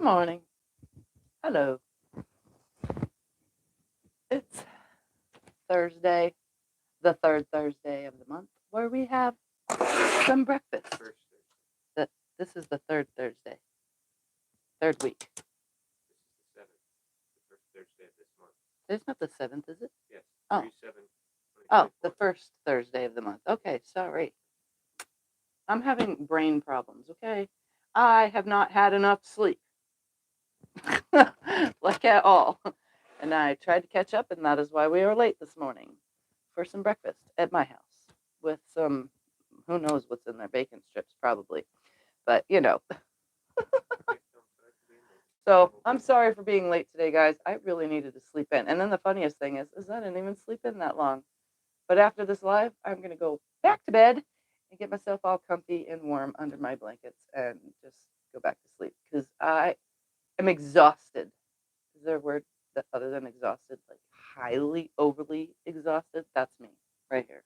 Good morning. Hello. It's Thursday, the third Thursday of the month, where we have some breakfast. This is the third Thursday. Third week. This is the 7th, the first Thursday of this month. It's not the 7th, is it? Yes. Oh. 3/7. Oh, the first Thursday of the month. Okay, sorry. I'm having brain problems, okay? I have not had enough sleep. Like at all. And I tried to catch up, and that is why we are late this morning for some breakfast at my house with some, who knows what's in there, bacon strips probably. But, you know. So I'm sorry for being late today, guys. I really needed to sleep in. And then the funniest thing is I didn't even sleep in that long. But after this live, I'm going to go back to bed and get myself all comfy and warm under my blankets and just go back to sleep because I am exhausted. Is there a word that other than exhausted? Like highly, overly exhausted? That's me right here.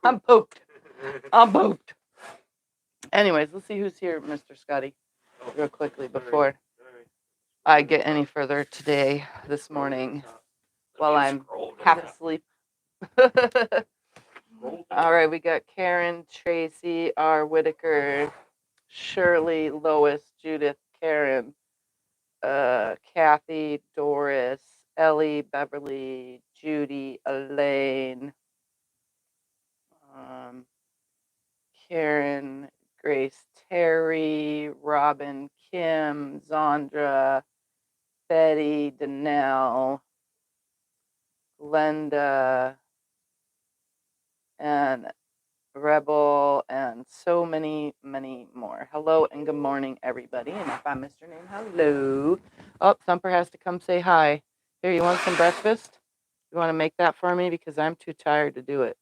I'm pooped. I'm pooped. Anyways, let's see who's here, Mr. Scotty, real quickly before I get any further today, this morning, while I'm half asleep. All right, we got Karen, Tracy, R. Whitaker, Shirley, Lois, Judith, Karen, Kathy, Doris, Ellie, Beverly, Judy, Elaine, Karen, Grace, Terry, Robin, Kim, Zandra, Betty, Danelle, Glenda, and Rebel, and so many, many more. Hello and good morning, everybody. And if I missed your name, hello. Oh, Thumper has to come say hi. Here, you want some breakfast? You want to make that for me? Because I'm too tired to do it.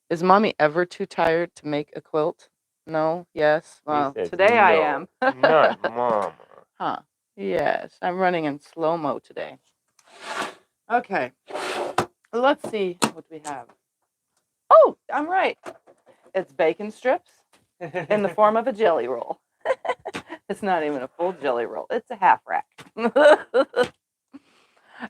Is mommy ever too tired to make a quilt? No? Yes? Well, today I am. Not mama. Huh. Yes, I'm running in slow-mo today. Okay. Let's see what we have. Oh, I'm right. It's bacon strips in the form of a jelly roll. It's not even a full jelly roll. It's a half rack.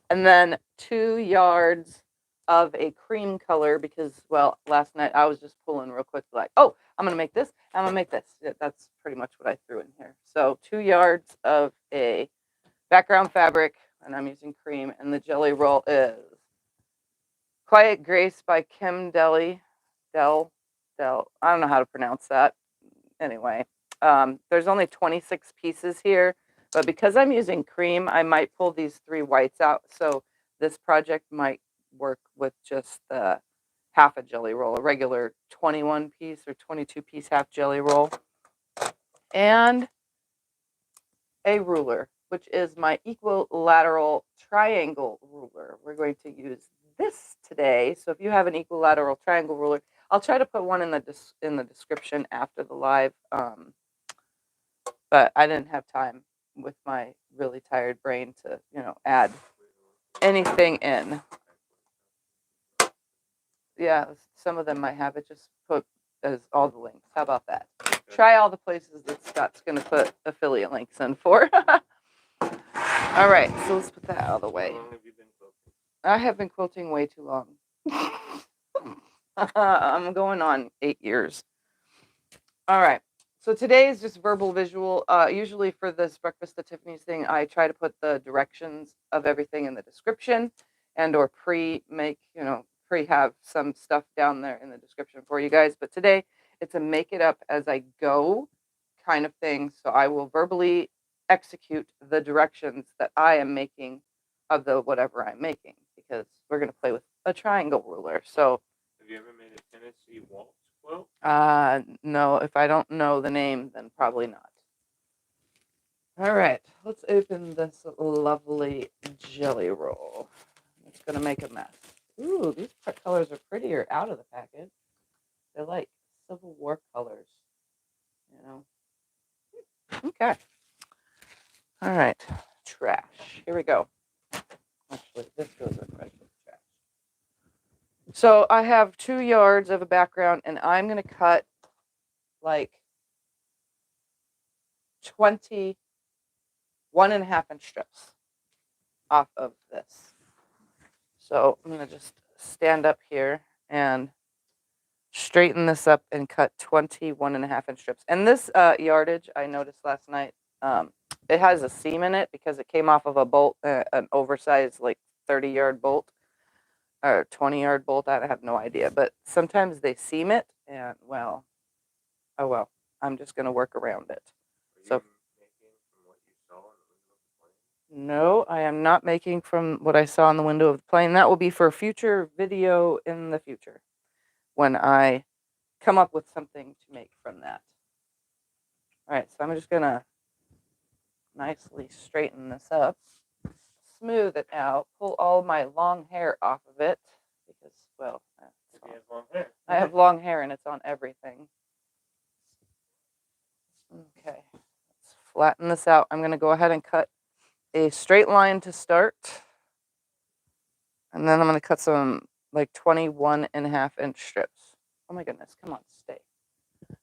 And then 2 yards of a cream color because, well, last night I was just pulling real quick like, oh, I'm going to make this. I'm going to make this. That's pretty much what I threw in here. So 2 yards of a background fabric, and I'm using cream, and the jelly roll is Quiet Grace by Kim Deli. Del. I don't know how to pronounce that. Anyway, there's only 26 pieces here, but because I'm using cream, I might pull these 3 whites out. So this project might work with just the half a jelly roll, a regular 21 piece or 22 piece half jelly roll, and a ruler, which is my equilateral triangle ruler. We're going to use this today. So if you have an equilateral triangle ruler, I'll try to put one in the description after the live. But I didn't have time with my really tired brain to, add anything in. Yeah, some of them might have it. Just put as all the links. How about that? Try all the places that Scott's going to put affiliate links in for. All right, so let's put that out of the way. How long have you been quilting? I have been quilting way too long. I'm going on 8 years. All right. So today is just verbal visual. Usually for this Breakfast at Tiffany's thing, I try to put the directions of everything in the description and or pre-have some stuff down there in the description for you guys. But today it's a make it up as I go kind of thing. So I will verbally execute the directions that I am making of the whatever I'm making because we're going to play with a triangle ruler. So have you ever made a Tennessee waltz quilt? No, if I don't know the name, then probably not. All right, let's open this lovely jelly roll. It's going to make a mess. Ooh, these colors are prettier out of the package. They're like Civil War colors, Okay. All right, trash. Here we go. Actually, this goes in regular trash. So I have 2 yards of a background, and I'm going to cut like 20 1.5 inch strips off of this. So I'm going to just stand up here and straighten this up and cut 21.5 inch strips. And this yardage, I noticed last night, it has a seam in it because it came off of a bolt, an oversized like 30-yard bolt or 20-yard bolt. I have no idea, but sometimes they seam it, and well, oh well. I'm just going to work around it. Are you making from what you saw in the window of the plane? No, I am not making from what I saw in the window of the plane. That will be for a future video in the future when I come up with something to make from that. All right, so I'm just going to nicely straighten this up, smooth it out, pull all my long hair off of it because, well, He has long hair. I have long hair and it's on everything. Okay, let's flatten this out. I'm going to go ahead and cut a straight line to start. And then I'm going to cut some like 21.5 inch strips. Oh my goodness, come on, stay.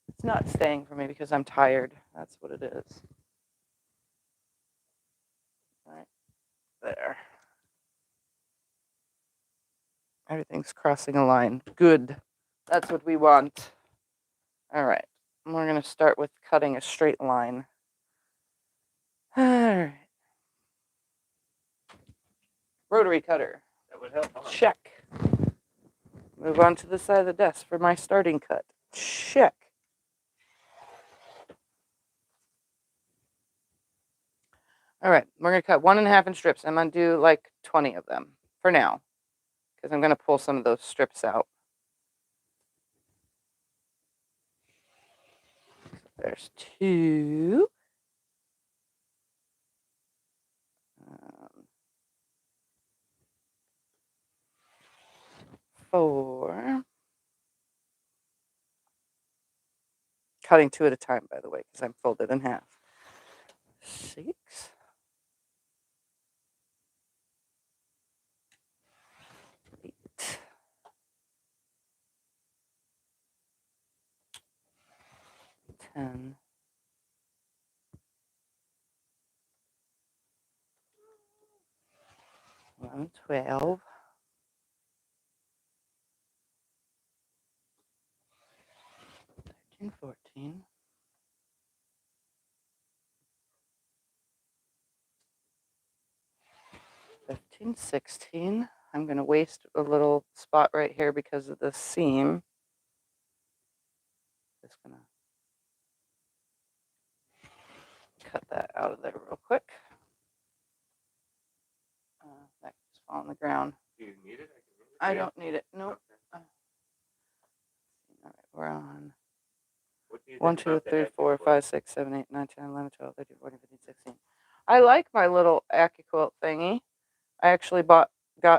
It's not staying for me because I'm tired. That's what it is. All right, there. Everything's crossing a line. Good. That's what we want. All right. We're going to start with cutting a straight line. All right. Rotary cutter. That would help. Huh? Check. Move on to the side of the desk for my starting cut. Check. All right. We're going to cut 1.5 inch strips. I'm going to do like 20 of them for now because I'm going to pull some of those strips out. There's 2. 4. Cutting 2 at a time, by the way, because I'm folded in half. 6. 8. 10. 11, 12. 13, 14. 15, 16. I'm going to waste a little spot right here because of the seam. Just going to cut that out of there real quick. That just fall on the ground. Do you need it? I don't need it. Nope. Okay. All right, we're on What do you 1, think 2, about the 3, 4, AccuQuilt? 5, 6, 7, 8, 9, 10, 11, 12, 13, 14, 15, 16. I like my little AccuQuilt thingy. I actually got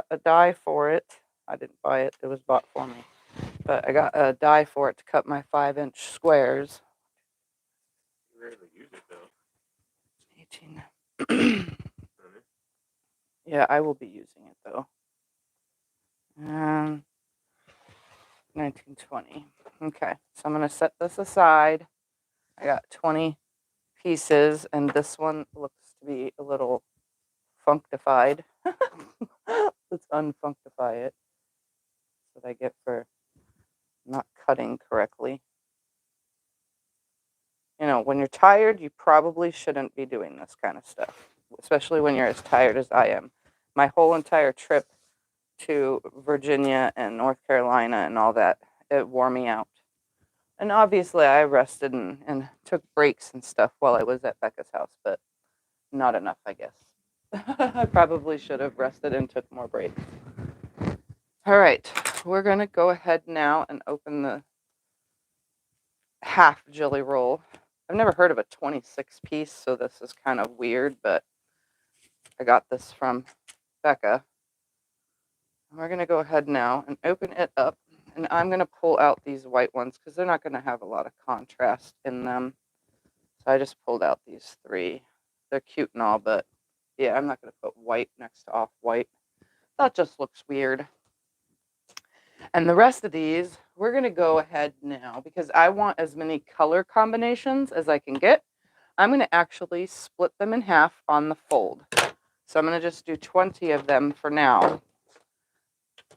a die for it. I didn't buy it. It was bought for me. But I got a die for it to cut my 5-inch squares. You rarely use it though. 18. Mm-hmm. Yeah, I will be using it though. 19, 20. Okay, so I'm going to set this aside. I got 20 pieces, and this one looks to be a little functified. Let's unfunctify it. That's what I get for not cutting correctly. You know, when you're tired, you probably shouldn't be doing this kind of stuff, especially when you're as tired as I am. My whole entire trip to Virginia and North Carolina and all that, it wore me out. And obviously I rested and took breaks and stuff while I was at Becca's house, but not enough, I guess. I probably should have rested and took more breaks. All right, we're going to go ahead now and open the half jelly roll. I've never heard of a 26 piece, so this is kind of weird, but I got this from Becca. We're going to go ahead now and open it up, and I'm going to pull out these white ones because they're not going to have a lot of contrast in them. So I just pulled out these 3. They're cute and all, but yeah, I'm not going to put white next to off-white. That just looks weird. And the rest of these, we're going to go ahead now because I want as many color combinations as I can get. I'm going to actually split them in half on the fold. So I'm going to just do 20 of them for now.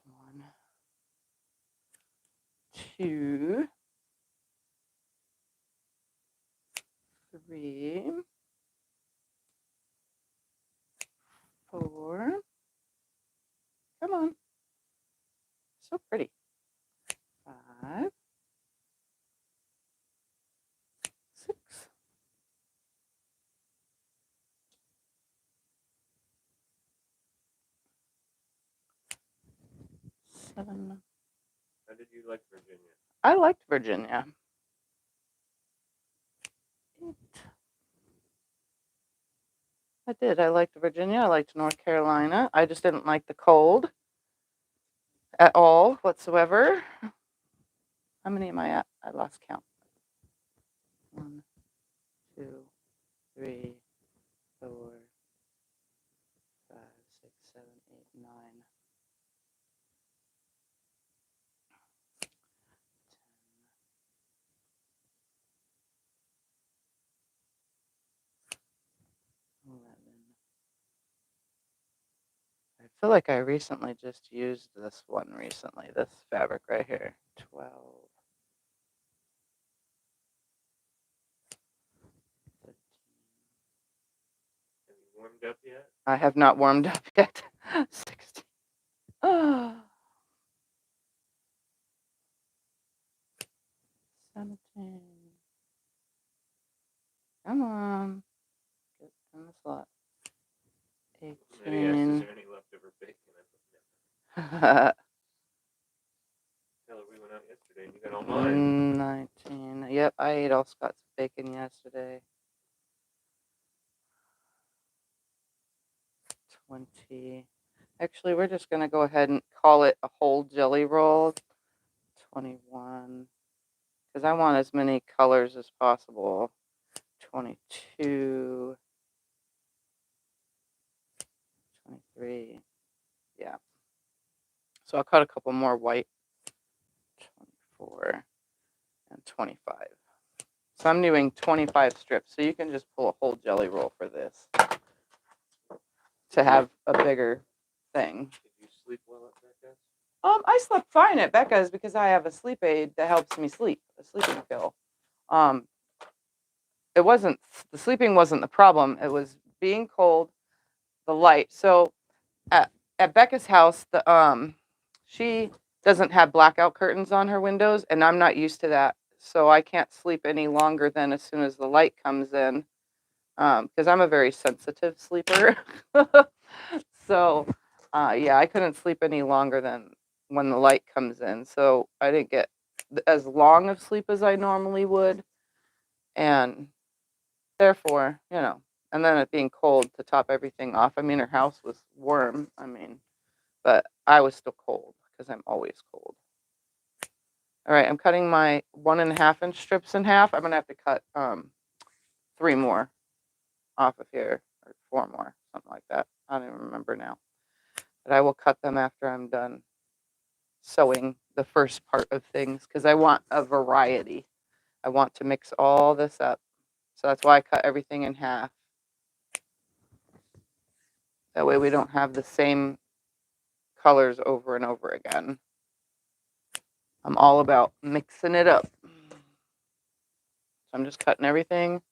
1, 2, 3, 4. Come on. So pretty. 5, 6, 7. How did you like Virginia? I liked Virginia. 8. I did. I liked Virginia. I liked North Carolina. I just didn't like the cold at all whatsoever. How many am I at? I lost count. 1, 2, 3, 4, 5, 6, 7, 8, 9. 11. I feel like I recently just used this one recently, this fabric right here. 12. 13. Have you warmed up yet? I have not warmed up yet. 16. Oh. 17. Come on. Get in the slot. Maddie asked, is 18. there any leftover bacon? I put Tell her we went out yesterday and you got all mine. 19. Yep, I ate all Scott's bacon yesterday. 20. Actually, we're just going to go ahead and call it a whole jelly roll. 21. Because I want as many colors as possible. 22. 23. Yeah. So I'll cut a couple more white. 24 and 25. So I'm doing 25 strips. So you can just pull a whole jelly roll for this to have a bigger thing. Did you sleep well at Becca's? I slept fine at Becca's because I have a sleep aid that helps me sleep, a sleeping pill. It wasn't, the sleeping wasn't the problem. It was being cold, the light. So at Becca's house, she doesn't have blackout curtains on her windows, and I'm not used to that. So I can't sleep any longer than as soon as the light comes in, because I'm a very sensitive sleeper. So, yeah, I couldn't sleep any longer than when the light comes in. So I didn't get as long of sleep as I normally would. And therefore, and then it being cold to top everything off. I mean, her house was warm. But I was still cold because I'm always cold. All right, I'm cutting my 1.5 inch strips in half. I'm gonna have to cut 3 more off of here, or 4 more, something like that. I don't even remember now. But I will cut them after I'm done sewing the first part of things because I want a variety. I want to mix all this up. So that's why I cut everything in half. That way we don't have the same colors over and over again. I'm all about mixing it up. So I'm just cutting everything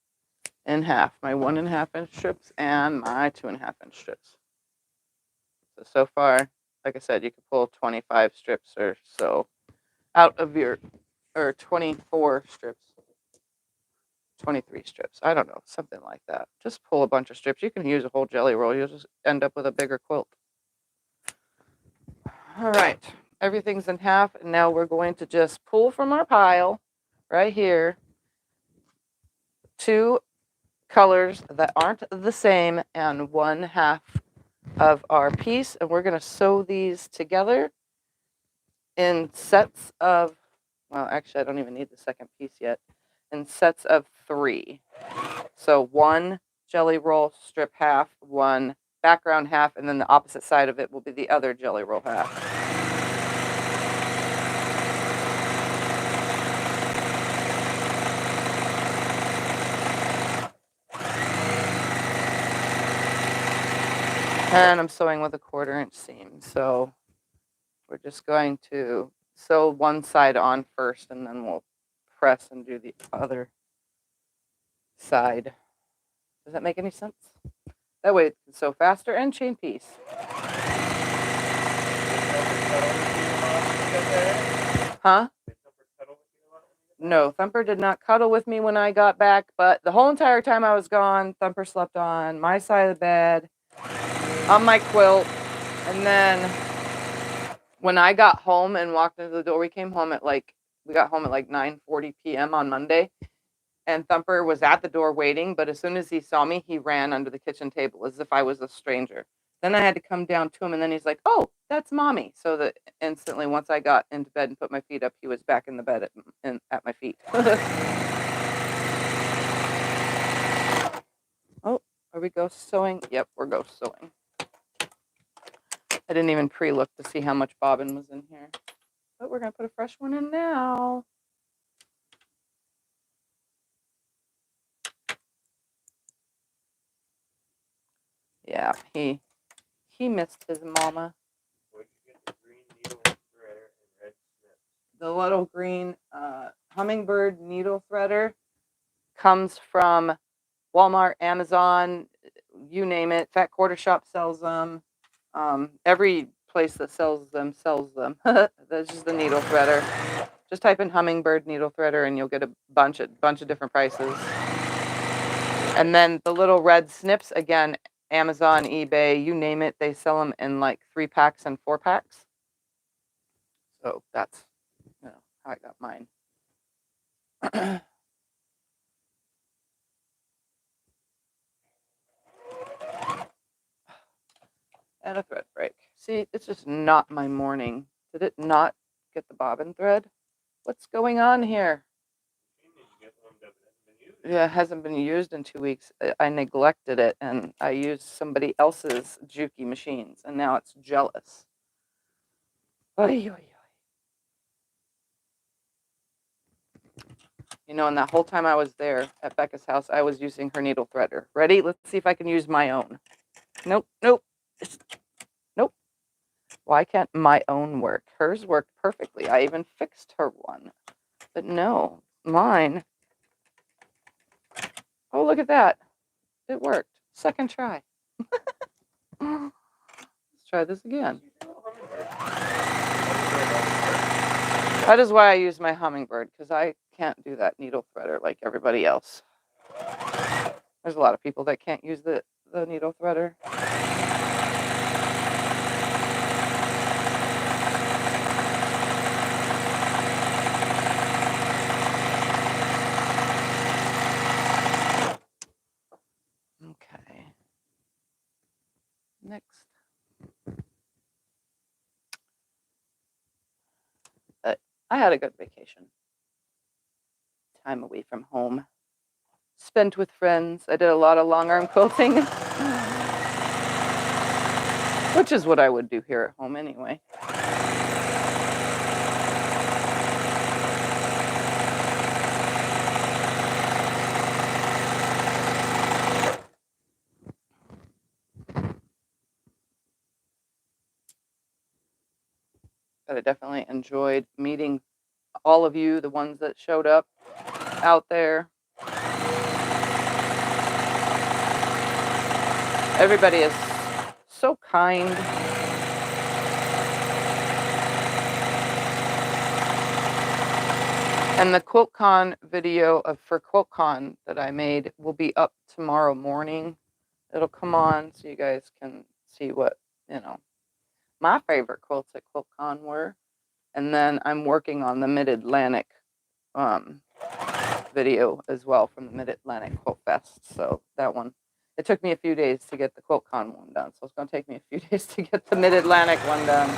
in half, my 1.5 inch strips and my 2.5 inch strips. So far, like I said, you could pull 25 strips or so out of your, or 24 strips, 23 strips. I don't know, something like that. Just pull a bunch of strips. You can use a whole jelly roll. You'll just end up with a bigger quilt. All right, everything's in half, and now we're going to just pull from our pile right here 2 colors that aren't the same and 1/2 of our piece, and we're going to sew these together in sets of, well, actually I don't even need the second piece yet, in sets of 3. So 1 jelly roll strip half, 1 background half, and then the opposite side of it will be the other jelly roll half. And I'm sewing with a 1/4-inch seam. So we're just going to sew one side on first, and then we'll press and do the other side. Does that make any sense? That way it can sew faster and chain piece. Huh? No, Thumper did not cuddle with me when I got back, but the whole entire time I was gone, Thumper slept on my side of the bed, on my quilt, and then when I got home and walked into the door, we got home at like 9:40 p.m. on Monday, and Thumper was at the door waiting, but as soon as he saw me, he ran under the kitchen table as if I was a stranger. Then I had to come down to him, and then he's like, "Oh, that's mommy." So that instantly, once I got into bed and put my feet up, he was back in the bed at my feet. Oh, are we ghost sewing? Yep, we're ghost sewing. I didn't even pre-look to see how much bobbin was in here. But we're going to put a fresh one in now. Yeah, he missed his mama. Where'd you get the green needle threader and red snips? The little green hummingbird needle threader comes from Walmart, Amazon, you name it. Fat Quarter Shop sells them. Every place that sells them sells them. That's just the needle threader. Just type in hummingbird needle threader and you'll get a bunch of different prices. And then the little red snips, again, Amazon, eBay, you name it, they sell them in like 3-packs and 4-packs. So that's how I got mine. And a thread break. See, it's just not my morning. Did it not get the bobbin thread? What's going on here? Yeah, it hasn't been used in 2 weeks. I neglected it, and I used somebody else's Juki machines, and now it's jealous. Oy, oy, oy. You know, and that whole time I was there at Becca's house, I was using her needle threader. Ready? Let's see if I can use my own. Nope, nope. Nope. Why can't my own work? Hers worked perfectly. I even fixed her one. But no, mine. Oh, look at that. It worked. Second try. Let's try this again. That is why I use my hummingbird, because I can't do that needle threader like everybody else. There's a lot of people that can't use the needle threader. Okay. Next. But I had a good vacation. Time away from home. Spent with friends. I did a lot of long arm quilting, which is what I would do here at home anyway. But I definitely enjoyed meeting all of you, the ones that showed up out there. Everybody is so kind. And the QuiltCon video for QuiltCon that I made will be up tomorrow morning. It'll come on so you guys can see what, my favorite quilts at QuiltCon were. And then I'm working on the Mid-Atlantic video as well from the Mid-Atlantic Quilt Fest. So that one, it took me a few days to get the QuiltCon one done. So it's going to take me a few days to get the Mid-Atlantic one done.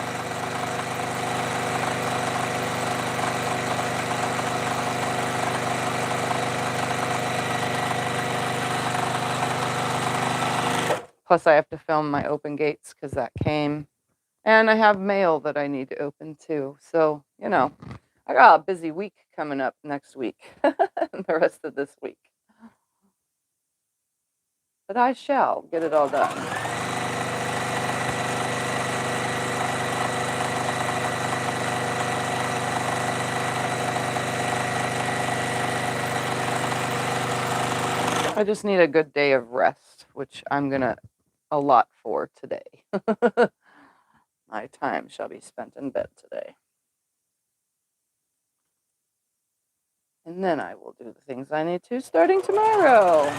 Plus I have to film my open gates because that came. And I have mail that I need to open too. So, I got a busy week coming up next week and the rest of this week. But I shall get it all done. I just need a good day of rest, which I'm going to allot for today. My time shall be spent in bed today. And then I will do the things I need to starting tomorrow.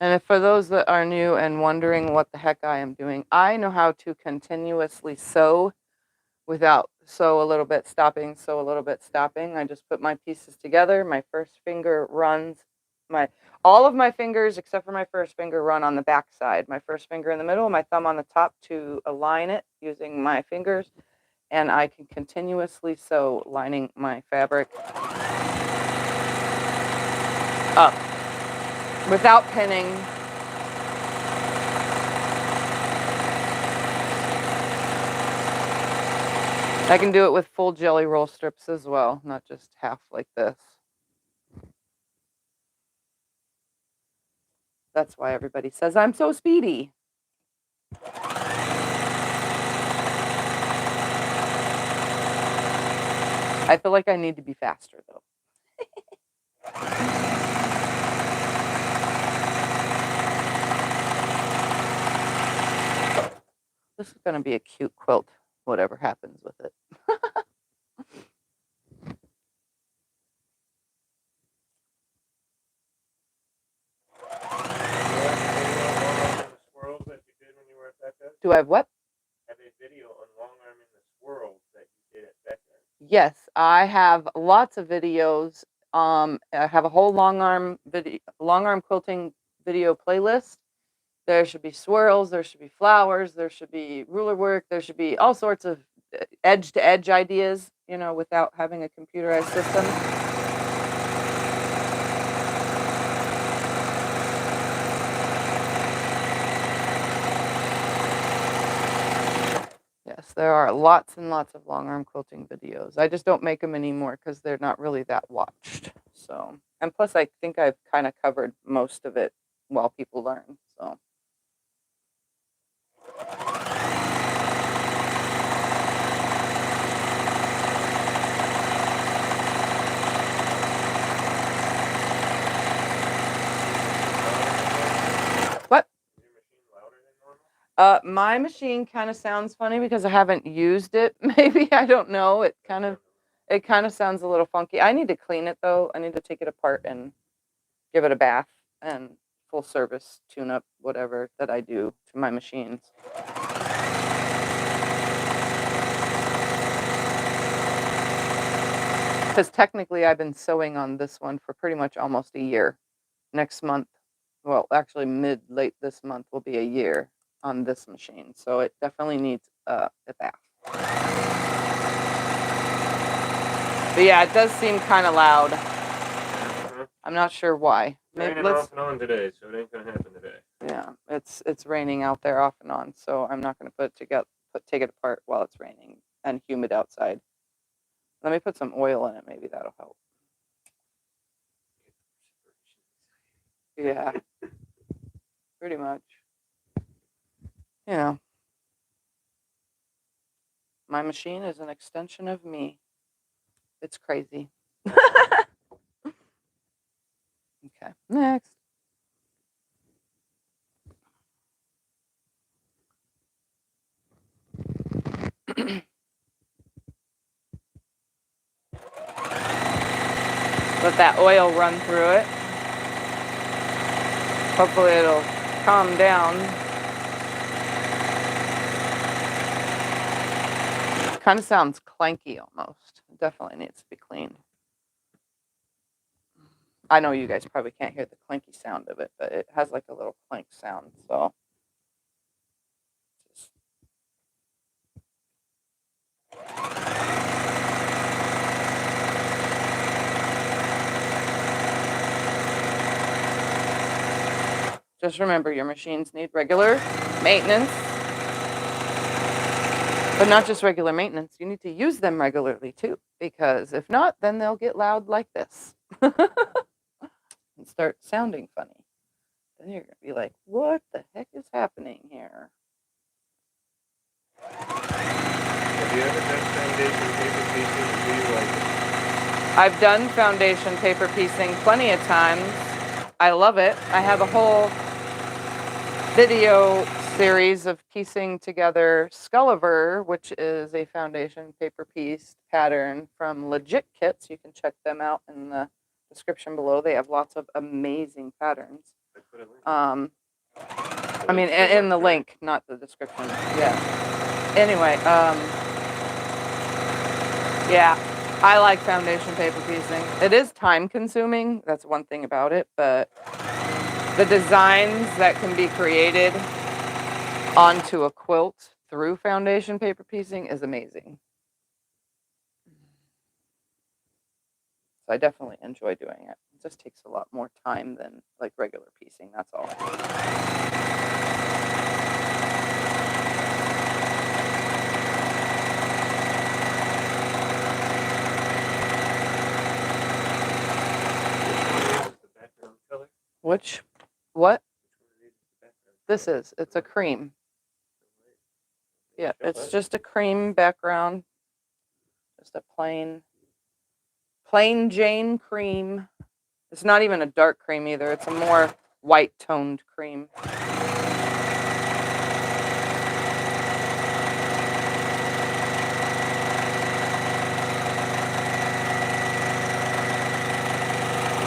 And if for those that are new and wondering what the heck I am doing, I know how to continuously sew without sew a little bit, stopping, sew a little bit, stopping. I just put my pieces together. My first finger runs, all of my fingers except for my first finger run on the back side. My first finger in the middle, my thumb on the top to align it using my fingers. And I can continuously sew, lining my fabric up without pinning. I can do it with full jelly roll strips as well, not just half like this. That's why everybody says I'm so speedy. I feel like I need to be faster though. This is going to be a cute quilt, whatever happens with it. Do I have what? Have a video on long arming the swirls that you did at Becca. Yes, I have lots of videos. I have a whole long arm quilting video playlist. There should be swirls, there should be flowers, there should be ruler work, there should be all sorts of edge to edge ideas, you know, without having a computerized system. Yes, there are lots and lots of long arm quilting videos. I just don't make them anymore because they're not really that watched. So, and plus I think I've kind of covered most of it while people learn, so. What? Is your machine louder than normal? My machine kind of sounds funny because I haven't used it. Maybe, I don't know. It kind of sounds a little funky. I need to clean it though. I need to take it apart and give it a bath and full service tune up, whatever that I do to my machines. Because technically I've been sewing on this one for pretty much almost a year. Next month, well, actually late this month will be a year on this machine. So it definitely needs a bath. But yeah, it does seem kind of loud. I'm not sure why. Maybe raining off and on today, so it ain't gonna happen today. Yeah, it's raining out there off and on, so I'm not gonna take it apart while it's raining and humid outside. Let me put some oil in it. Maybe that'll help. Yeah, pretty much. You know, my machine is an extension of me. It's crazy. Okay, next. Let that oil run through it. Hopefully it'll calm down. Kind of sounds clanky almost. It definitely needs to be cleaned. I know you guys probably can't hear the clanky sound of it, but it has like a little clank sound, so. Just remember, your machines need regular maintenance. But not just regular maintenance, you need to use them regularly too, because if not, then they'll get loud like this and start sounding funny. Then you're gonna be like, what the heck is happening here? Have you ever done foundation paper piecing, or do you like it? I've done foundation paper piecing plenty of times. I love it. I have a whole video series of piecing together Sculliver, which is a foundation paper piece pattern from Legit Kits. You can check them out in the description below. They have lots of amazing patterns. I put a link. I mean, in the link, not the description. Yeah. Anyway, yeah, I like foundation paper piecing. It is time consuming. That's one thing about it, but the designs that can be created onto a quilt through foundation paper piecing is amazing. So I definitely enjoy doing it. It just takes a lot more time than like regular piecing, that's all. Which, what? This is, it's a cream. Yeah, it's just a cream background. Just a plain Jane cream. It's not even a dark cream either. It's a more white toned cream. How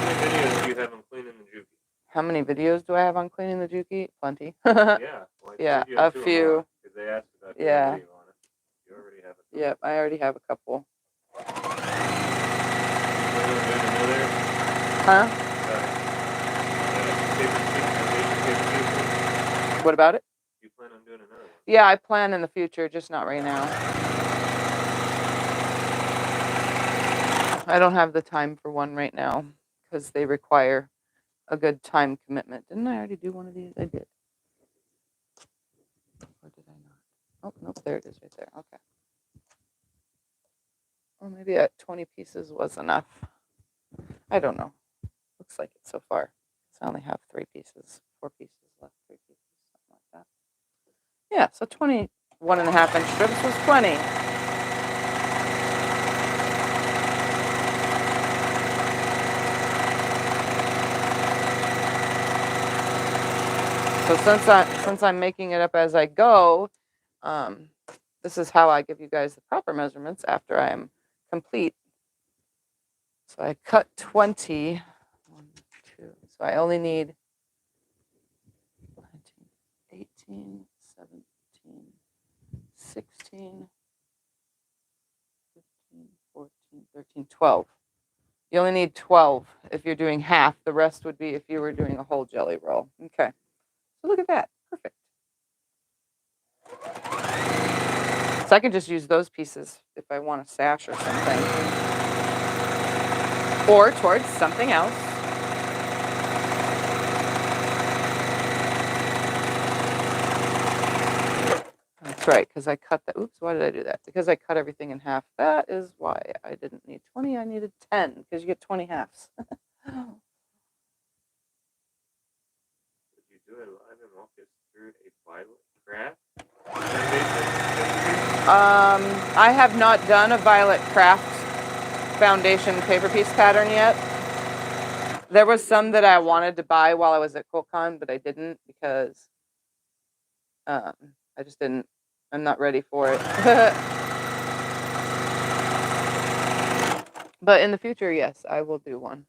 many videos do you have on cleaning the Juki? How many videos do I have on cleaning the Juki? Plenty. Yeah. Well, Yeah, a few. Because they asked about Yeah. video on it. You already have it. Yep, I already have a couple. Huh? What about it? You plan on doing another one? Yeah, I plan in the future, just not right now. I don't have the time for one right now because they require a good time commitment. Didn't I already do one of these? I did. Or did I not? Oh, nope, there it is right there. Okay. Well, maybe 20 pieces was enough. I don't know. Looks like it so far. So I only have 3 pieces, 4 pieces left, 3 pieces, something like that. Yeah, so 21.5-inch strips was plenty. So since I'm making it up as I go, this is how I give you guys the proper measurements after I am complete. So I cut 20. 1, 2. So I only need 19, 18, 17, 16, 15, 14, 13, 12. You only need 12 if you're doing half. The rest would be if you were doing a whole jelly roll. Okay. So look at that. Perfect. So I can just use those pieces if I want a sash or something. Or towards something else. That's right, because I cut that. Oops, why did I do that? Because I cut everything in half. That is why I didn't need 20. I needed 10 because you get 20 halves. Would you do it live and walk us through a violet craft? I have not done a violet craft foundation paper piece pattern yet. There was some that I wanted to buy while I was at QuiltCon, but I didn't because I just didn't. I'm not ready for it. But in the future, yes, I will do one.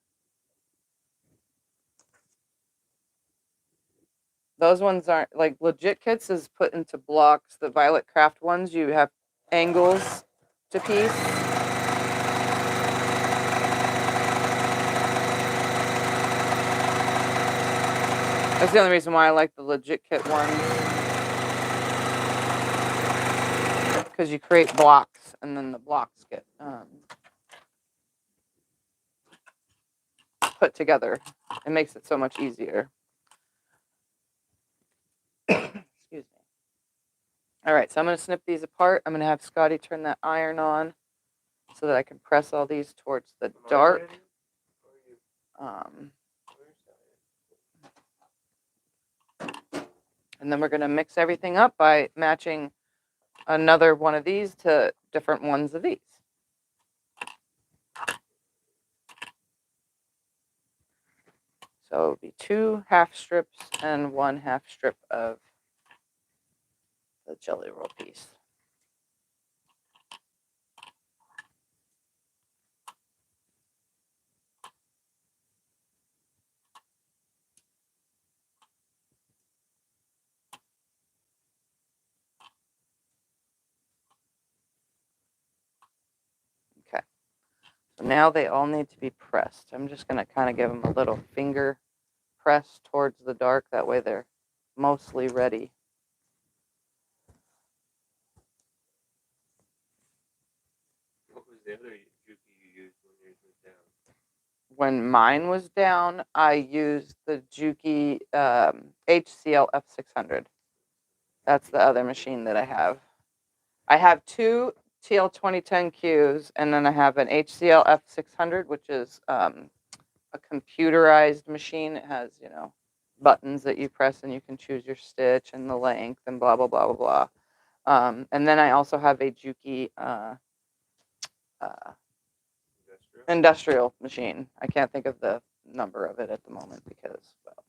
Those ones aren't like Legit Kits is put into blocks. The Violet Craft ones, you have angles to piece. That's the only reason why I like the Legit Kit ones. Because you create blocks and then the blocks get put together. It makes it so much easier. Excuse me. All right, so I'm going to snip these apart. I'm going to have Scotty turn that iron on so that I can press all these towards the dark. And then we're going to mix everything up by matching another one of these to different ones of these. So it would be 2 half strips and 1 half strip of the jelly roll piece. Okay. So now they all need to be pressed. I'm just going to kind of give them a little finger press towards the dark. That way they're mostly ready. What was the other Juki you used when yours was down? When mine was down, I used the Juki HCL F600. That's the other machine that I have. I have 2 TL 2010Qs, and then I have an HCL F600, which is a computerized machine. It has, you know, buttons that you press and you can choose your stitch and the length and blah, blah, blah, blah, blah. And then I also have a Juki industrial machine. I can't think of the number of it at the moment because, well,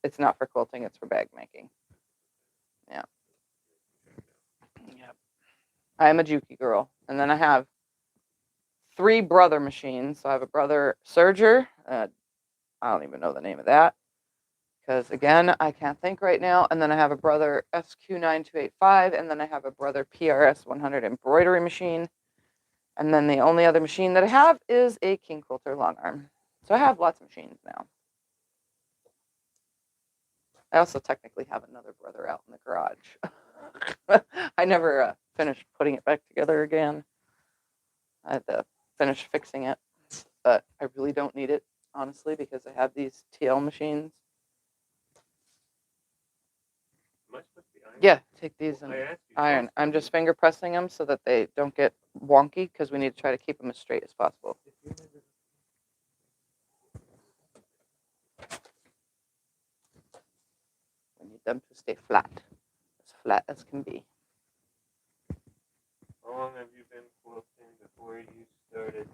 it's not for quilting, it's for bag making. Yeah. Yep. I am a Juki girl. And then I have 3 brother machines. So I have a brother serger. I don't even know the name of that because, again, I can't think right now. And then I have a brother SQ9285, and then I have a brother PRS 100 embroidery machine. And then the only other machine that I have is a King Quilter long arm. So I have lots of machines now. I also technically have another brother out in the garage. I never finished putting it back together again. I had to finish fixing it, but I really don't need it, honestly, because I have these TL machines. Am I supposed to be ironing? Yeah, take these Well, and iron. I'm just finger pressing them so that they don't get wonky because we need to try to keep them as straight as possible. We need them to stay flat as can be. How long have you been quilting before you started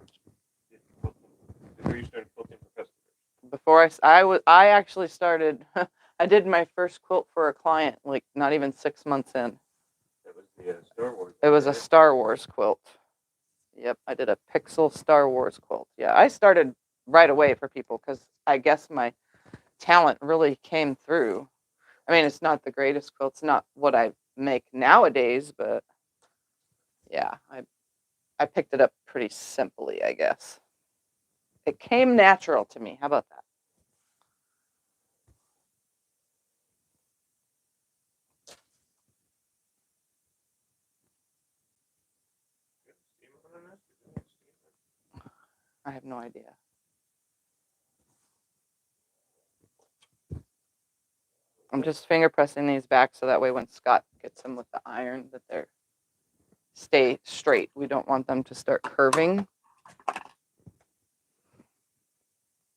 quilting for customers? Before I actually started, I did my first quilt for a client like not even 6 months in. That was the Star Wars. It was a Star Wars quilt. Yep, I did a pixel Star Wars quilt. Yeah, I started right away for people because I guess my talent really came through. I mean, it's not the greatest quilt. It's not what I make nowadays, but yeah, I picked it up pretty simply, I guess. It came natural to me. How about that? I have no idea. I'm just finger pressing these back so that way when Scott gets them with the iron that they're stay straight. We don't want them to start curving.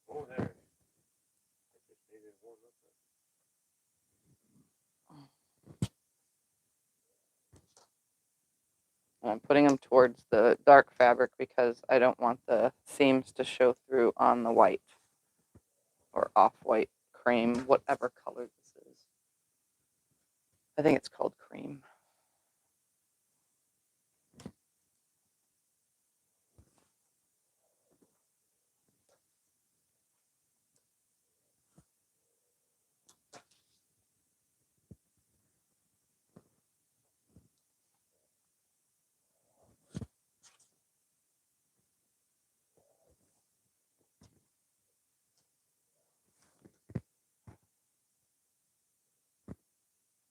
Oh, there. And I'm putting them towards the dark fabric because I don't want the seams to show through on the white or off-white cream, whatever color this is. I think it's called cream.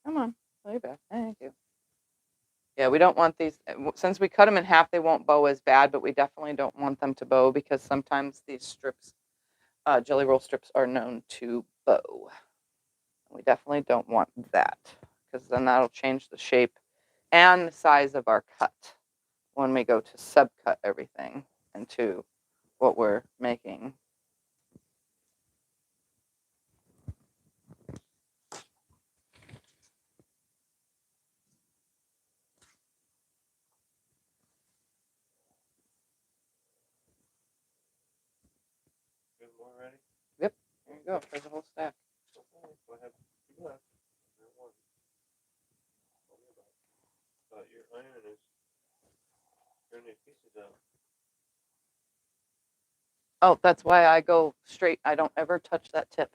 Come on, lay back. Thank you. Yeah, we don't want these, since we cut them in half, they won't bow as bad, but we definitely don't want them to bow because sometimes these strips, jelly roll strips, are known to bow. We definitely don't want that because then that'll change the shape and the size of our cut when we go to subcut everything into what we're making. more ready? Yep. There you go. There's a whole stack. Okay, so I have 2 left. Not 1. Tell me about it. But your iron is turning these pieces out. Oh, that's why I go straight. I don't ever touch that tip.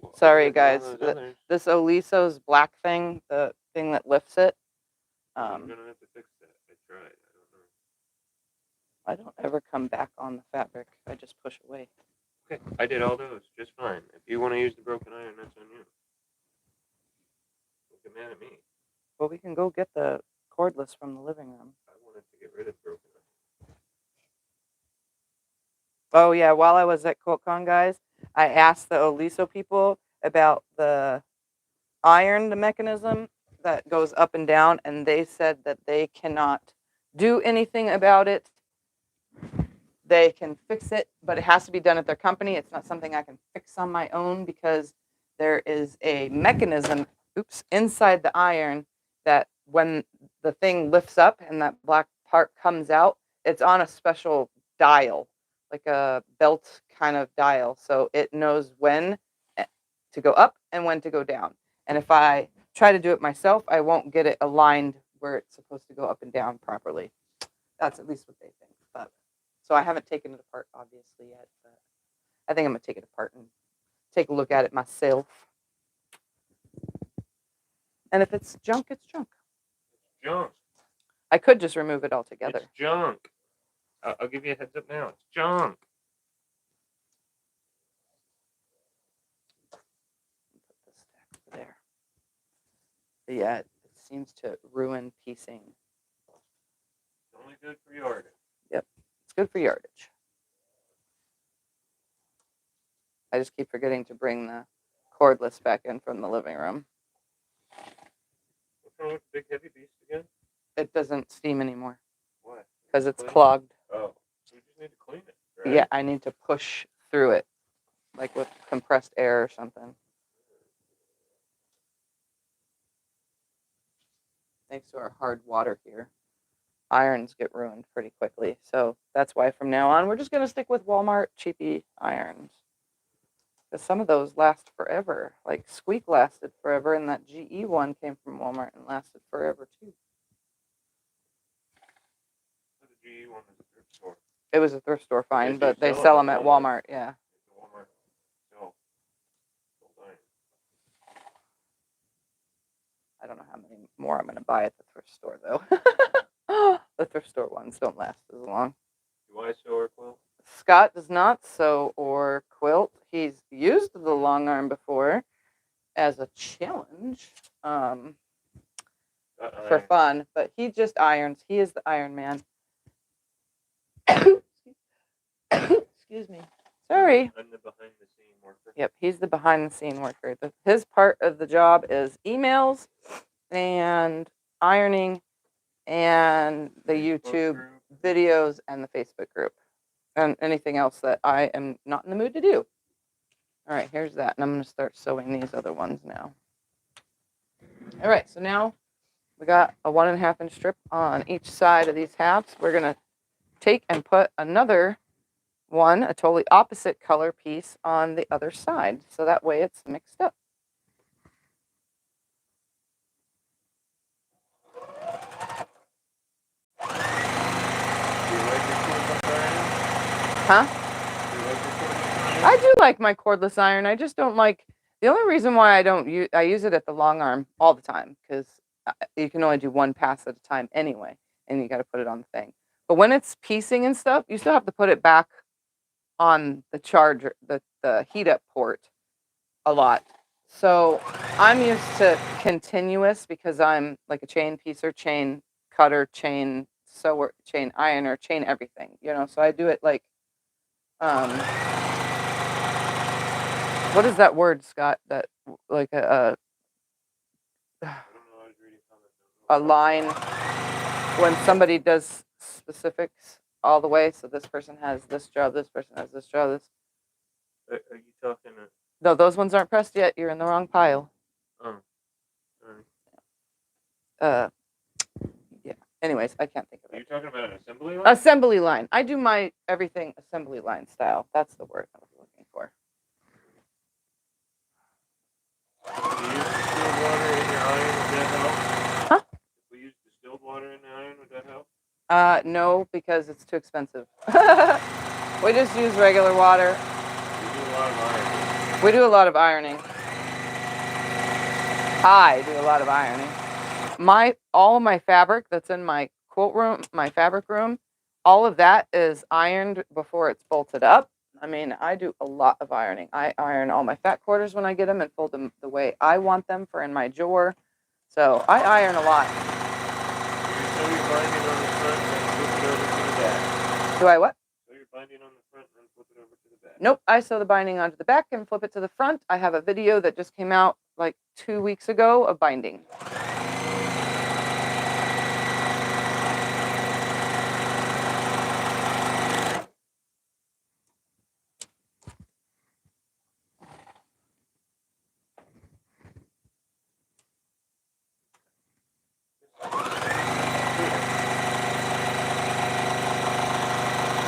Well, Sorry, look at all guys. those others. This Oliso's black thing, the thing that lifts it. I'm gonna have to fix that. I tried. I don't know. I don't ever come back on the fabric. I just push away. Okay, I did all those just fine. If you want to use the broken iron, that's on you. Don't get mad at me. Well, we can go get the cordless from the living room. I wanted to get rid of broken iron. Oh, yeah. While I was at QuiltCon, guys, I asked the Oliso people about the iron mechanism that goes up and down, and they said that they cannot do anything about it. They can fix it, but it has to be done at their company. It's not something I can fix on my own because there is a mechanism, inside the iron that when the thing lifts up and that black part comes out, it's on a special dial, like a belt kind of dial. So it knows when to go up and when to go down. And if I try to do it myself, I won't get it aligned where it's supposed to go up and down properly. That's at least what they think. But so I haven't taken it apart, obviously, yet. But I think I'm going to take it apart and take a look at it myself. And if it's junk, it's junk. It's junk. I could just remove it altogether. It's junk. I'll give you a heads up now. It's junk. Put this stack over there. But yeah, it seems to ruin piecing. It's only good for yardage. Yep, it's good for yardage. I just keep forgetting to bring the cordless back in from the living room. What's wrong with the big heavy beast again? It doesn't steam anymore. Why? Because it's clogged. Oh, so we just need to clean it, right? Yeah, I need to push through it, like with compressed air or something. Thanks to our hard water here, irons get ruined pretty quickly. So that's why from now on, we're just going to stick with Walmart cheapy irons. Because some of those last forever. Like Squeak lasted forever, and that GE one came from Walmart and lasted forever too. So the GE one is a thrift store. It was a thrift store find, They but they sell sell them them at at Walmart. Walmart. Yeah. Walmart. So, iron. I don't know how many more I'm going to buy at the thrift store, though. The thrift store ones don't last as long. Do I sew or quilt? Scott does not sew or quilt. He's used the long arm before as a challenge for fun, but he just irons. He is the Iron Man. Excuse me. Sorry. I'm the behind the scene worker. Yep, he's the behind the scene worker. His part of the job is emails and ironing and the YouTube videos and the Facebook group and anything else that I am not in the mood to do. All right, here's that. And I'm going to start sewing these other ones now. All right, so now we got a 1.5 inch strip on each side of these halves. We're going to take and put another one, a totally opposite color piece on the other side. So that way it's mixed up. Huh? I do like my cordless iron. I just don't like, the only reason why I use it at the long arm all the time because you can only do one pass at a time anyway, and you got to put it on the thing. But when it's piecing and stuff, you still have to put it back on the charger, the heat up port a lot. So I'm used to continuous because I'm like a chain piecer, chain cutter, chain sewer, chain ironer, chain everything, so I do it like, what is that word, Scott? That like a line when somebody does specifics all the way. So this person has this job, this person has this job. This. Are you talking? No, those ones aren't pressed yet. You're in the wrong pile. Oh, sorry. Yeah. Anyways, I can't think of Are it. you talking about an assembly line? Assembly line. I do my everything assembly line style. That's the word I was looking for. Do you use distilled water in your iron? Would that help? Huh? If we use distilled water in the iron, would that help? No, because it's too expensive. We just use regular water. We do a lot of ironing. We do a lot of ironing. I do a lot of ironing. All of my fabric that's in my quilt room, my fabric room, all of that is ironed before it's bolted up. I mean, I do a lot of ironing. I iron all my fat quarters when I get them and fold them the way I want them for in my drawer. So I iron a lot. Do you sew your binding on the front and then flip it over to the back? Do I what? Sew your binding on the front and then flip it over to the back. Nope, I sew the binding onto the back and flip it to the front. I have a video that just came out like 2 weeks ago of binding.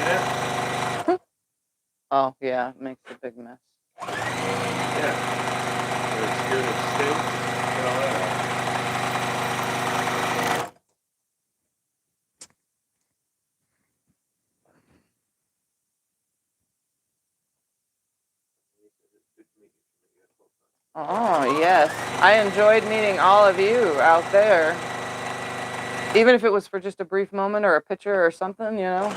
Yeah. Oh, yeah, it makes a big mess. Yeah. So it's good. It stinks. Get all that out. Oh, yes. I enjoyed meeting all of you out there. Even if it was for just a brief moment or a picture or something, you know.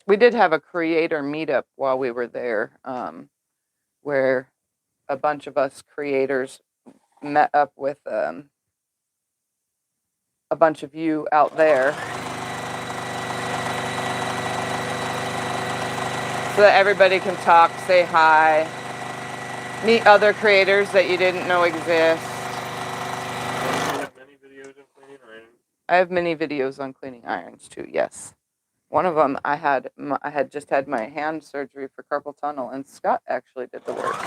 We did have a creator meetup while we were there, where a bunch of us creators met up with a bunch of you out there. So that everybody can talk, say hi, meet other creators that you didn't know exist. You have many videos of cleaning iron. I have many videos on cleaning irons too, yes. One of them, I had just had my hand surgery for carpal tunnel, and Scott actually did the work.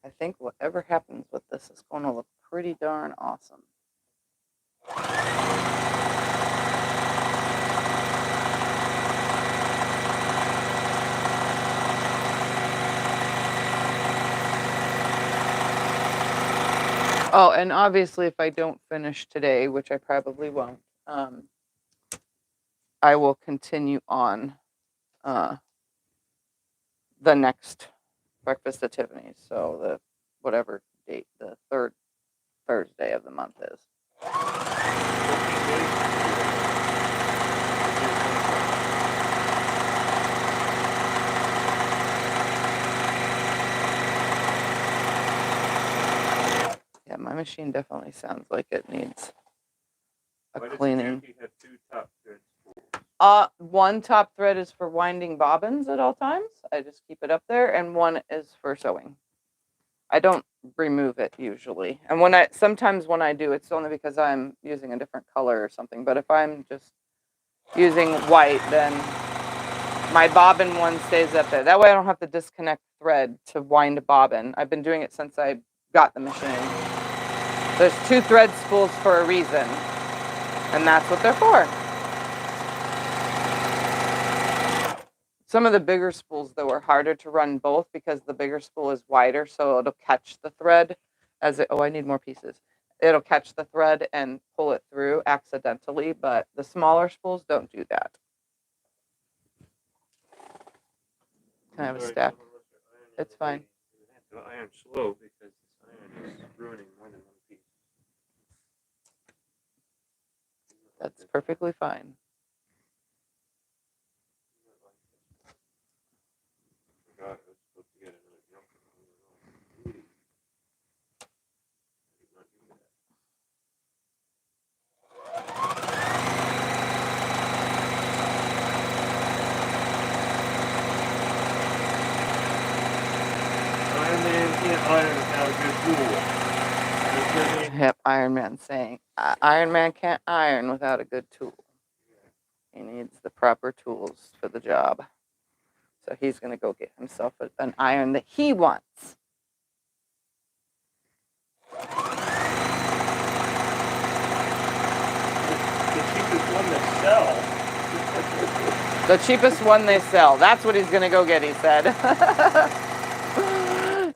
I think whatever happens with this is going to look pretty darn awesome. Oh, and obviously if I don't finish today, which I probably won't, I will continue on the next breakfast at Tiffany's. So the whatever date the third Thursday of the month is. Yeah, my machine definitely sounds like it needs a cleaning. Have two top threads? One top thread is for winding bobbins at all times. I just keep it up there, and one is for sewing. I don't remove it usually, and sometimes when I do, it's only because I'm using a different color or something. But if I'm just using white, then my bobbin one stays up there. That way I don't have to disconnect thread to wind a bobbin. I've been doing it since I got the machine. There's two thread spools for a reason, and that's what they're for. Some of the bigger spools, though, are harder to run both because the bigger spool is wider, so it'll catch the thread as it, oh, I need more pieces. It'll catch the thread and pull it through accidentally, but the smaller spools don't do that. Can I have a stack? It's fine. I have to iron slow because this iron is ruining more than one piece. That's perfectly fine. Forgot I was supposed to get another jumper. I did not do that. Iron Man can't iron without a good tool. Yep, Iron Man saying, Iron Man can't iron without a good tool. He needs the proper tools for the job. So he's going to go get himself an iron that he wants. The cheapest one that sells. The cheapest one they sell. That's what he's going to go get, he said.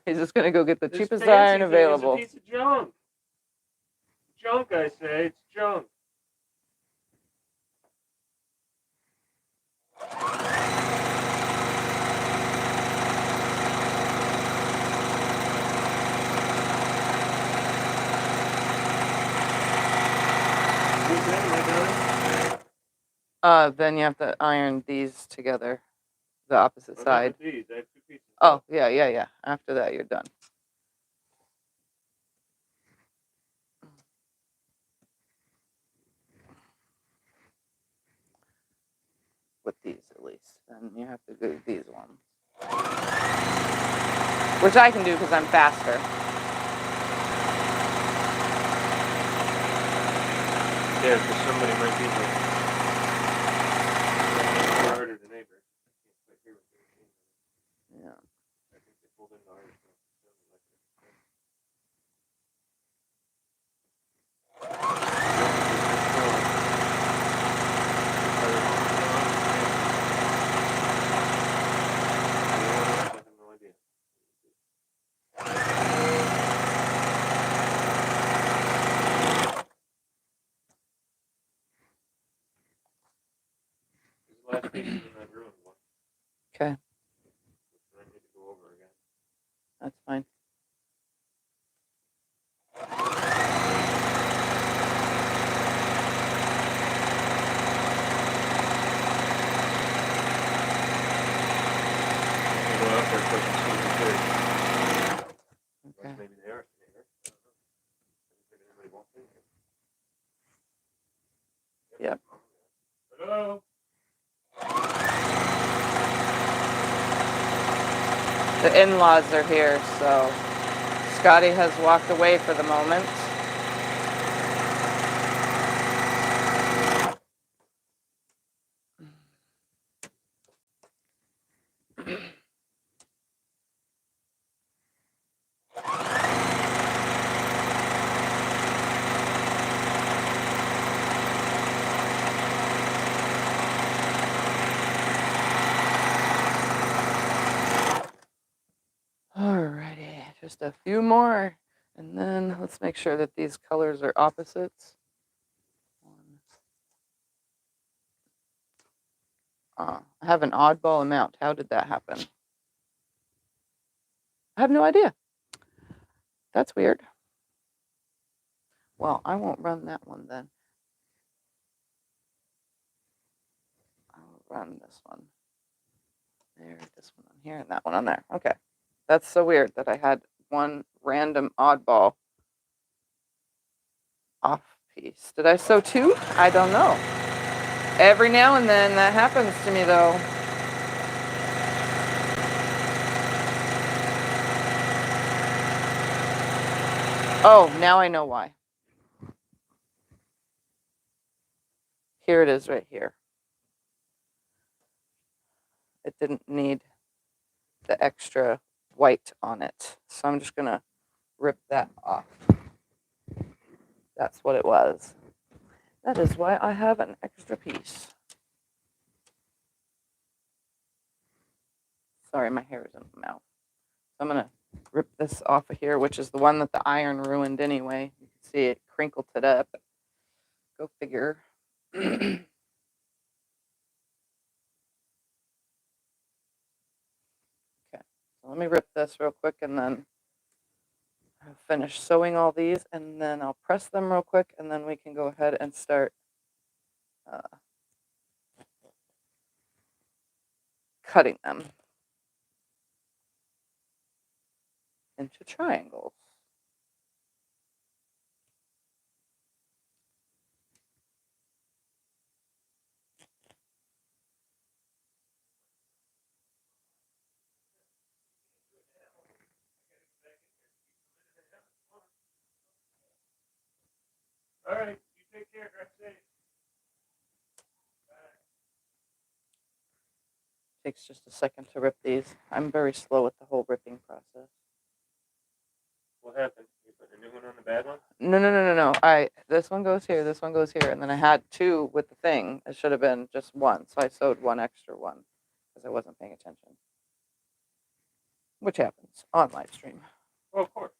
He's just going to go get the cheapest iron available. It's a piece of junk. Junk, I say. It's junk. Then you have to iron these together, the opposite side. These. I have 2 pieces. Oh, yeah. After that, you're done. With these, at least. And you have to do these ones. Which I can do because I'm faster. Yeah, because somebody might be like, harder than neighbor. Yeah. I think they pulled in the Irish. Last pieces in that ruined one. Okay. I need to go over again. That's fine. Go out there quick and see the big. Okay. Maybe they are together. Anybody walked in here? Yep. Hello? The in-laws are here, so Scotty has walked away for the moment. Alrighty, just a few more, and then let's make sure that these colors are opposites. I have an oddball amount. How did that happen? I have no idea. That's weird. Well, I won't run that one then. I'll run this one. There, this one on here, and that one on there. Okay. That's so weird that I had one random oddball off piece. Did I sew 2? I don't know. Every now and then that happens to me though. Oh, now I know why. Here it is right here. It didn't need the extra white on it. So I'm just going to rip that off. That's what it was. That is why I have an extra piece. Sorry, my hair is in my mouth. So I'm going to rip this off of here, which is the one that the iron ruined anyway. You can see it crinkled it up. Go figure. Okay, so let me rip this real quick and then I'll finish sewing all these and then I'll press them real quick and then we can go ahead and start cutting them into triangles. All right, you take care. Drive safe. Takes just a second to rip these. I'm very slow at the whole ripping process. What happened? You put a new one on the bad one? No. This one goes here, this one goes here, and then I had two with the thing. It should have been just one, so I sewed one extra one because I wasn't paying attention. Which happens on live stream. Oh, of course.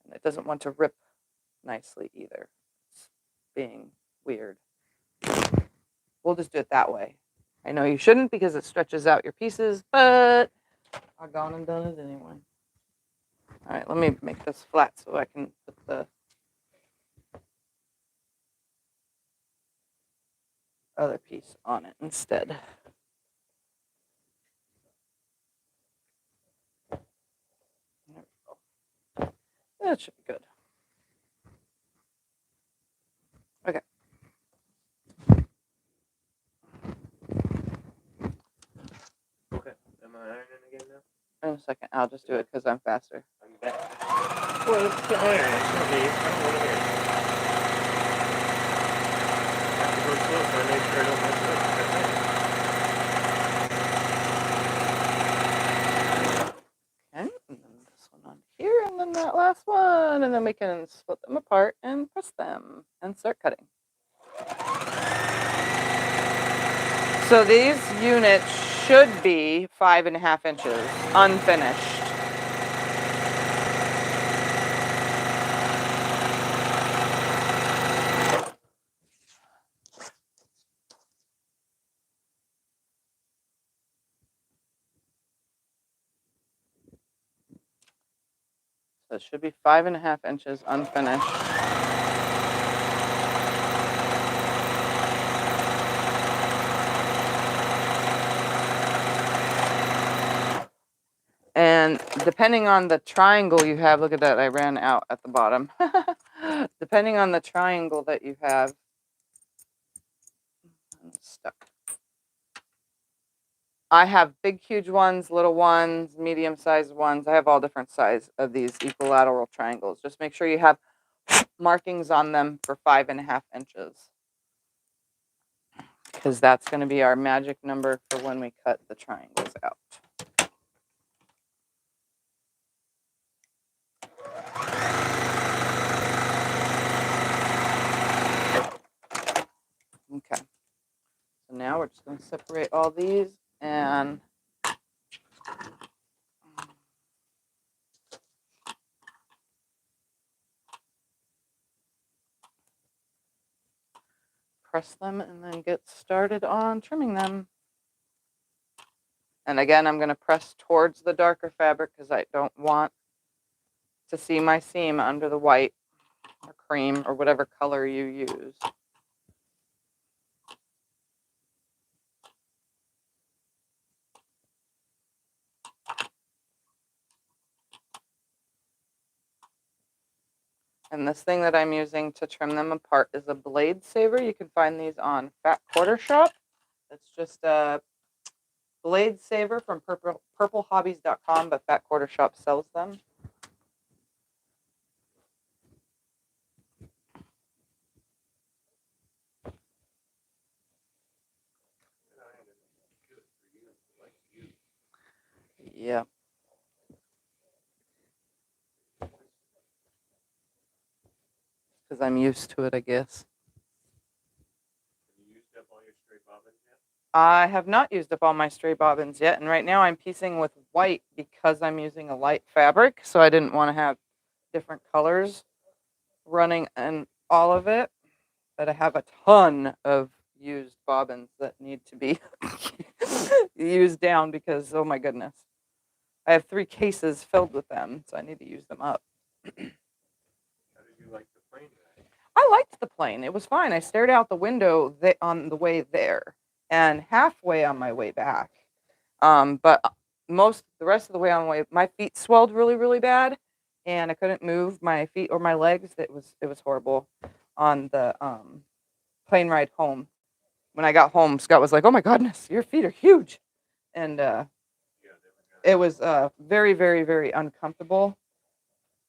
And it doesn't want to rip nicely either. It's being weird. We'll just do it that way. I know you shouldn't because it stretches out your pieces, but I've gone and done it anyway. All right, let me make this flat so I can put the other piece on it instead. There we go. That should be good. Okay. Okay. Am I ironing again now? In a second, I'll just do it because I'm faster. I'm back. Well, it's the iron. It's not me. I don't want to hear it. I have to go slow so I make sure I don't mess it up. Okay, and then this one on here, and then that last one, and then we can split them apart and press them and start cutting. So these units should be 5.5 inches unfinished. So it should be 5.5 inches unfinished. And depending on the triangle you have, look at that, I ran out at the bottom. Depending on the triangle that you have, I'm stuck. I have big, huge ones, little ones, medium-sized ones. I have all different sizes of these equilateral triangles. Just make sure you have markings on them for 5.5 inches. Because that's going to be our magic number for when we cut the triangles out. Okay. So now we're just going to separate all these and press them and then get started on trimming them. And again, I'm going to press towards the darker fabric because I don't want to see my seam under the white or cream or whatever color you use. And this thing that I'm using to trim them apart is a blade saver. You can find these on Fat Quarter Shop. It's just a blade saver from purplehobbies.com, but Fat Quarter Shop sells them. Yeah. Because I'm used to it, I guess. Have you used up all your stray bobbins yet? I have not used up all my stray bobbins yet, and right now I'm piecing with white because I'm using a light fabric, so I didn't want to have different colors running in all of it. But I have a ton of used bobbins that need to be used down because, oh my goodness. I have 3 cases filled with them, so I need to use them up. How did you like the plain rag? I liked the plane. It was fine. I stared out the window on the way there and halfway on my way back. But the rest of the way on the way, my feet swelled really, really bad, and I couldn't move my feet or my legs. It was horrible on the plane ride home. When I got home, Scott was like, "Oh my goodness, your feet are huge," and it was very, very, very uncomfortable.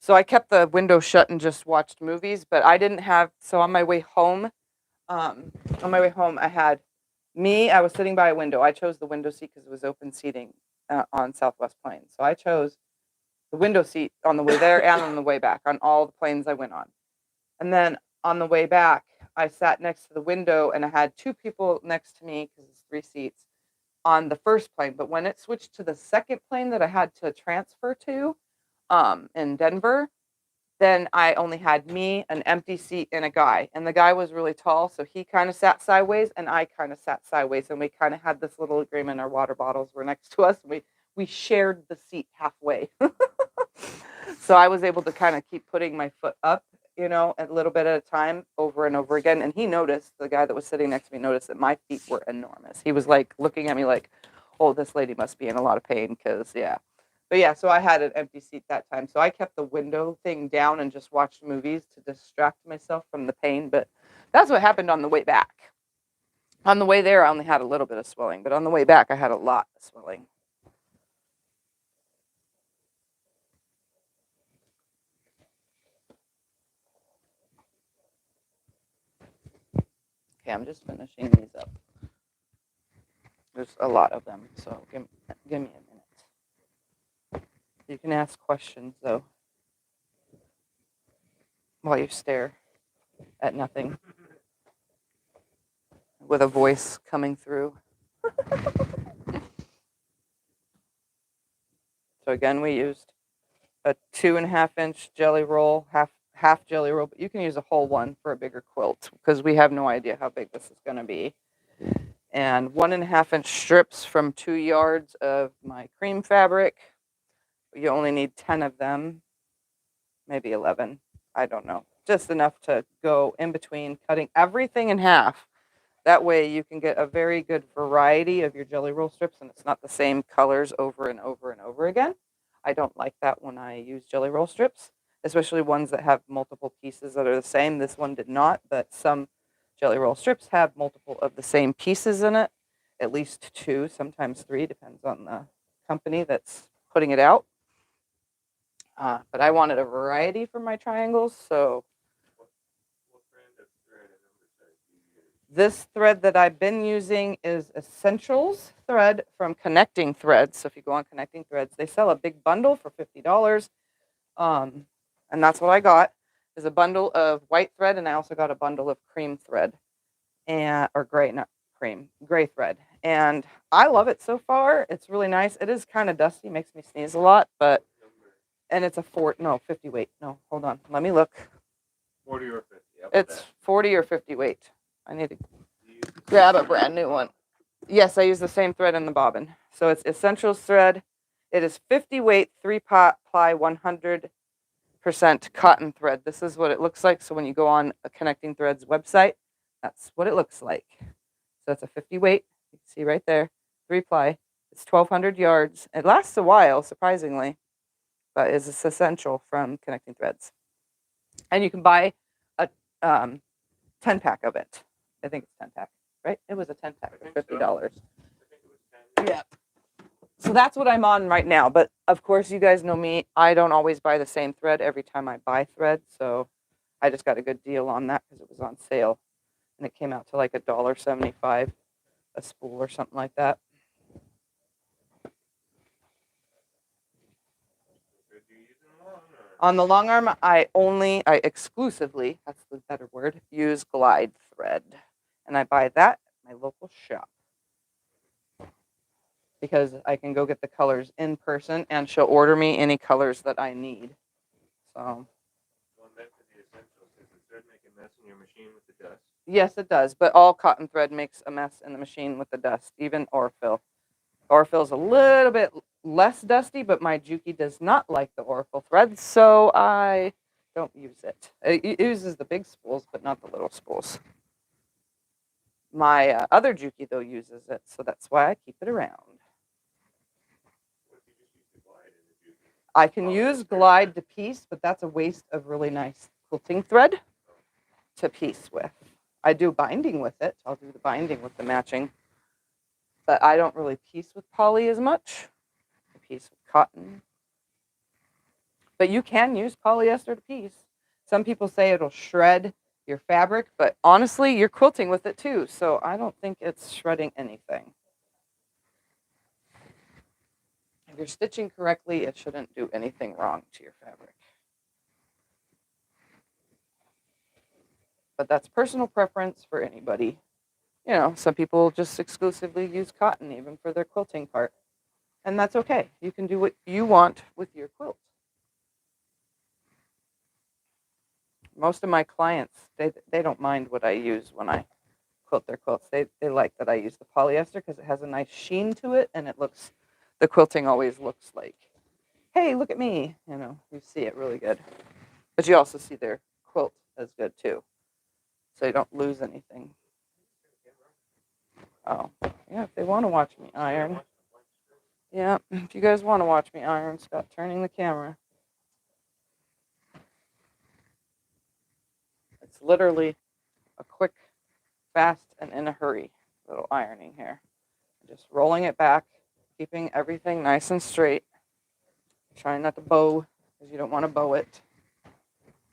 So I kept the window shut and just watched movies. But I didn't have. So on my way home, I had me. I was sitting by a window. I chose the window seat because it was open seating on Southwest Plains. So I chose the window seat on the way there and on the way back on all the planes I went on. And then on the way back, I sat next to the window and I had two people next to me because it's 3 seats on the first plane. But when it switched to the second plane that I had to transfer to in Denver, then I only had me, an empty seat, and a guy. And the guy was really tall, so he kind of sat sideways, and I kind of sat sideways. And we kind of had this little agreement. Our water bottles were next to us. And we shared the seat halfway. So I was able to kind of keep putting my foot up, a little bit at a time over and over again. And he noticed, the guy that was sitting next to me noticed that my feet were enormous. He was like looking at me like, oh, this lady must be in a lot of pain because, yeah. But yeah, so I had an empty seat that time. So I kept the window thing down and just watched movies to distract myself from the pain. But that's what happened on the way back. On the way there, I only had a little bit of swelling. But on the way back, I had a lot of swelling. Okay, I'm just finishing these up. There's a lot of them, so give me a minute. You can ask questions, though, while you stare at nothing with a voice coming through. So again, we used a 2.5-inch jelly roll, half jelly roll, but you can use a whole one for a bigger quilt because we have no idea how big this is going to be. And 1.5-inch strips from 2 yards of my cream fabric. You only need 10 of them, maybe 11. I don't know. Just enough to go in between, cutting everything in half. That way you can get a very good variety of your jelly roll strips, and it's not the same colors over and over and over again. I don't like that when I use jelly roll strips, especially ones that have multiple pieces that are the same. This one did not, but some jelly roll strips have multiple of the same pieces in it, at least 2, sometimes 3, depends on the company that's putting it out. But I wanted a variety for my triangles, so What brand of thread and number size do you use? this thread that I've been using is Essentials thread from Connecting Threads. So if you go on Connecting Threads, they sell a big bundle for $50. And that's what I got, is a bundle of white thread, and I also got a bundle of cream thread, or gray, not cream, gray thread. And I love it so far. It's really nice. It is kind of dusty, makes me sneeze a lot, but, and it's a 50 weight. No, hold on. Let me look. 40 or 50. It's 40 or 50 weight. I need to grab a brand new one. Yes, I use the same thread in the bobbin. So it's Essentials thread. It is 50 weight, 3-ply, 100% cotton thread. This is what it looks like. So when you go on a Connecting Threads website, that's what it looks like. So it's a 50 weight. You can see right there, 3-ply. It's 1,200 yards. It lasts a while, surprisingly, but it's essential from Connecting Threads. And you can buy a 10-pack of it. I think it's 10-pack, right? It was a 10-pack for $50. I think it was 10. Yeah. So that's what I'm on right now. But of course, you guys know me. I don't always buy the same thread every time I buy thread. So I just got a good deal on that because it was on sale. And it came out to like $1.75 a spool or something like that. Did you use them long, or? On the long arm, I exclusively, that's the better word, use glide thread. And I buy that at my local shop, because I can go get the colors in person and she'll order me any colors that I need. So. Going back to the essentials, does the thread make a mess in your machine with the dust? Yes, it does. But all cotton thread makes a mess in the machine with the dust, even Orfil. Orfil's a little bit less dusty, but my Juki does not like the Orfil thread, so I don't use it. It uses the big spools, but not the little spools. My other Juki, though, uses it, so that's why I keep it around. What if you just use the glide in the Juki? I can use glide to piece, but that's a waste of really nice quilting thread to piece with. I do binding with it. I'll do the binding with the matching, but I don't really piece with poly as much. I piece with cotton. But you can use polyester to piece. Some people say it'll shred your fabric, but honestly, you're quilting with it too, so I don't think it's shredding anything. If you're stitching correctly, it shouldn't do anything wrong to your fabric. But that's personal preference for anybody. You know, some people just exclusively use cotton even for their quilting part. And that's okay. You can do what you want with your quilt. Most of my clients, they don't mind what I use when I quilt their quilts. They like that I use the polyester because it has a nice sheen to it, and it looks, the quilting always looks like, hey, look at me. You know, you see it really good. But you also see their quilt as good too. So you don't lose anything. Oh, yeah, if they want to watch me iron. Yeah, if you guys want to watch me iron, stop turning the camera. It's literally a quick, fast, and in a hurry little ironing here. Just rolling it back, keeping everything nice and straight. Trying not to bow, because you don't want to bow it.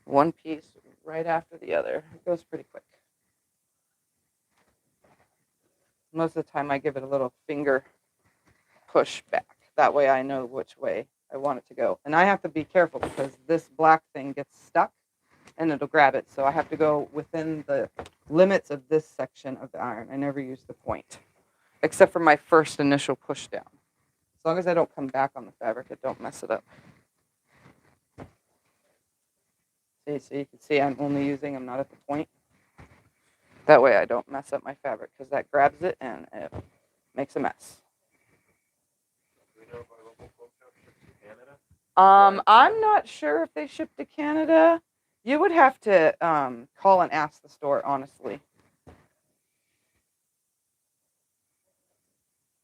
One piece right after the other. It goes pretty quick. Most of the time I give it a little finger push back. That way I know which way I want it to go. And I have to be careful because this black thing gets stuck and it'll grab it. So I have to go within the limits of this section of the iron. I never use the point, except for my first initial push down. As long as I don't come back on the fabric, it don't mess it up. See, so you can see I'm not at the point. That way I don't mess up my fabric because that grabs it and it makes a mess. Do we know if our local quilt shop ships to Canada? I'm not sure if they ship to Canada. You would have to call and ask the store, honestly.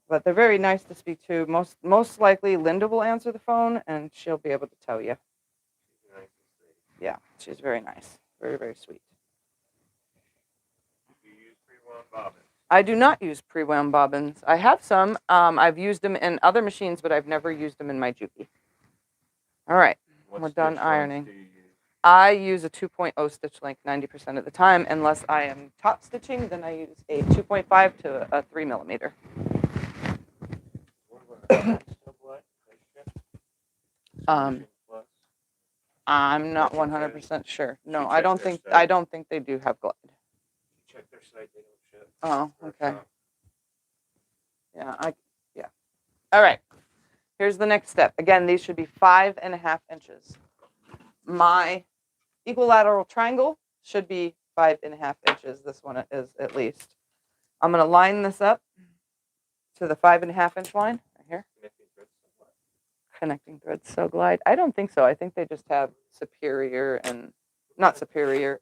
But they're very nice to speak to. Most likely, Linda will answer the phone, and she'll be able to tell you. She's the nicest lady. Yeah, she's very nice. Very, very sweet. Do you use pre-wound bobbins? I do not use pre-wound bobbins. I have some. I've used them in other machines, but I've never used them in my Juki. All right, What we're done stitch ironing. lengths do you use? I use a 2.0 stitch length 90% of the time. Unless I am top stitching, then I use a 2.5 to a 3 millimeter. What about still black? SewingMachinesPlus. I'm not 100% sure. No, I don't think they do have glide. Check their site, they don't ship. Oh, okay. Yeah. All right. Here's the next step. Again, these should be 5.5 inches. My equilateral triangle should be 5.5 inches. This one is at least. I'm going to line this up to the 5.5 inch line right here. Connecting threads so glide. I don't think so. I think they just have superior and not superior.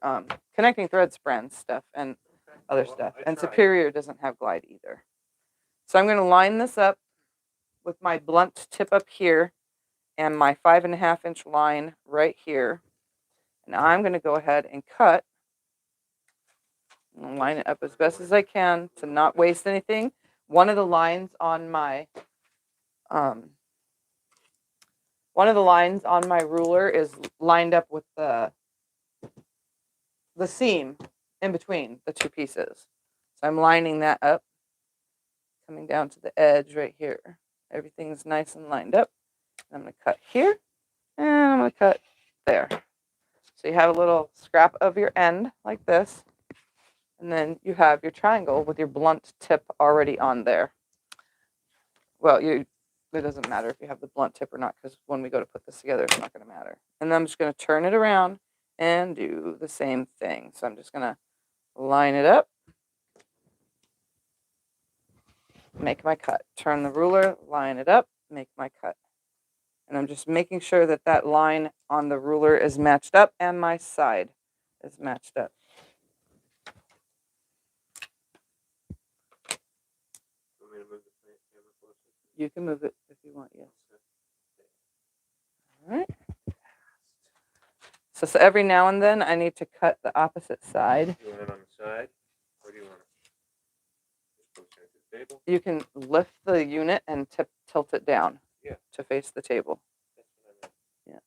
Connecting threads brand stuff and other stuff. And superior doesn't have glide either. So I'm going to line this up with my blunt tip up here and my 5.5 inch line right here. And I'm going to go ahead and cut and line it up as best as I can to not waste anything. One of the lines on my ruler is lined up with the seam in between the two pieces. So I'm lining that up, coming down to the edge right here. Everything's nice and lined up. I'm going to cut here, and I'm going to cut there. So you have a little scrap of your end like this, and then you have your triangle with your blunt tip already on there. Well, it doesn't matter if you have the blunt tip or not, because when we go to put this together, it's not going to matter. And then I'm just going to turn it around and do the same thing. So I'm just going to line it up, make my cut. Turn the ruler, line it up, make my cut. And I'm just making sure that that line on the ruler is matched up and my side is matched up. Want me to move the camera closer? You can move it if you want, yes. All right. So every now and then I need to cut the opposite side. You want it on the side? Or do you want it just closer to the table? You can lift the unit and tilt it down to face the table. That's what I meant.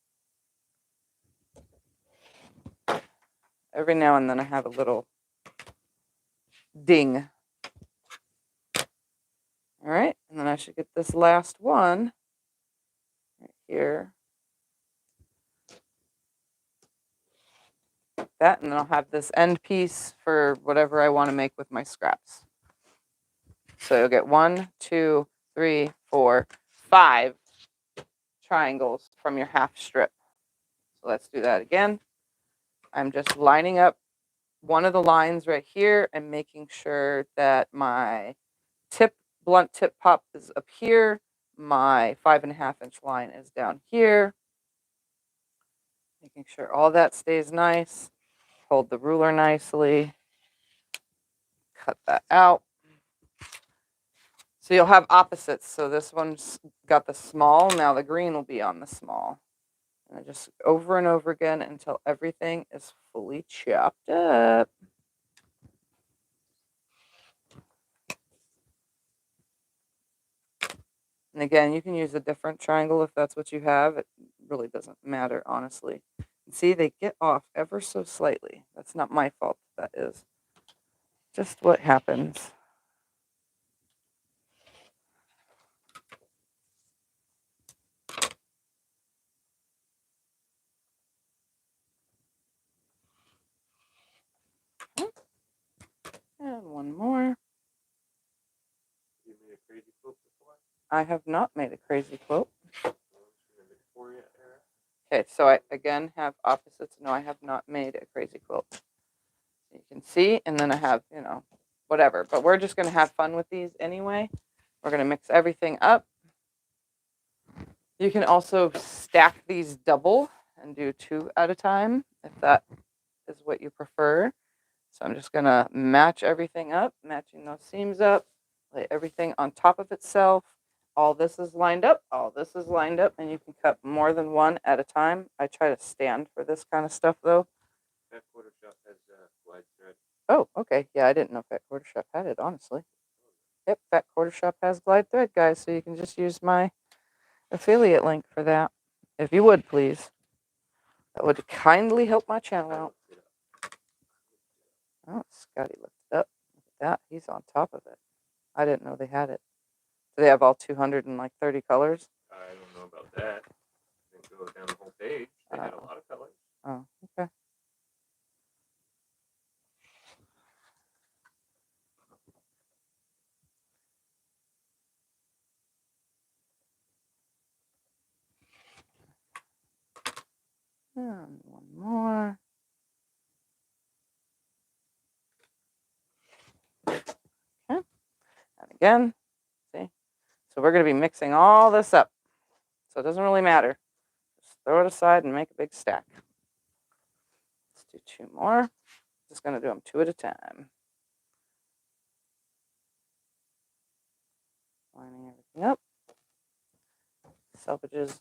Yeah. Every now and then I have a little ding. All right, and then I should get this last one right here. That, and then I'll have this end piece for whatever I want to make with my scraps. So you'll get 1, 2, 3, 4, 5 triangles from your half strip. So let's do that again. I'm just lining up one of the lines right here and making sure that my blunt tip pop is up here. My 5.5-inch line is down here. Making sure all that stays nice. Hold the ruler nicely. Cut that out. So you'll have opposites. So this one's got the small. Now the green will be on the small. And I just over and over again until everything is fully chopped up. And again, you can use a different triangle if that's what you have. It really doesn't matter, honestly. And see, they get off ever so slightly. That's not my fault. That is just what happens. And one more. You made a crazy quilt before? I have not made a crazy quilt. Victoria era? Okay, so I again have opposites. No, I have not made a crazy quilt. You can see, and then I have, whatever. But we're just going to have fun with these anyway. We're going to mix everything up. You can also stack these double and do 2 at a time if that is what you prefer. So I'm just going to match everything up, matching those seams up, lay everything on top of itself. All this is lined up, all this is lined up, and you can cut more than one at a time. I try to stand for this kind of stuff, though. That quarter shop has glide thread. Oh, okay. Yeah, I didn't know Fat Quarter Shop had it, honestly. Yep, Fat Quarter Shop has glide thread, guys, so you can just use my affiliate link for that. If you would, please. That would kindly help my channel out. Oh, Scotty looked it up. Look at that. He's on top of it. I didn't know they had it. Do they have all 230 colors? I don't know about that. I didn't go down the whole page. They had a lot of colors. Oh, okay. And one more. Okay. And again, see? So we're going to be mixing all this up. So it doesn't really matter. Just throw it aside and make a big stack. Let's do 2 more. Just going to do them 2 at a time. Lining everything up. Not salvages.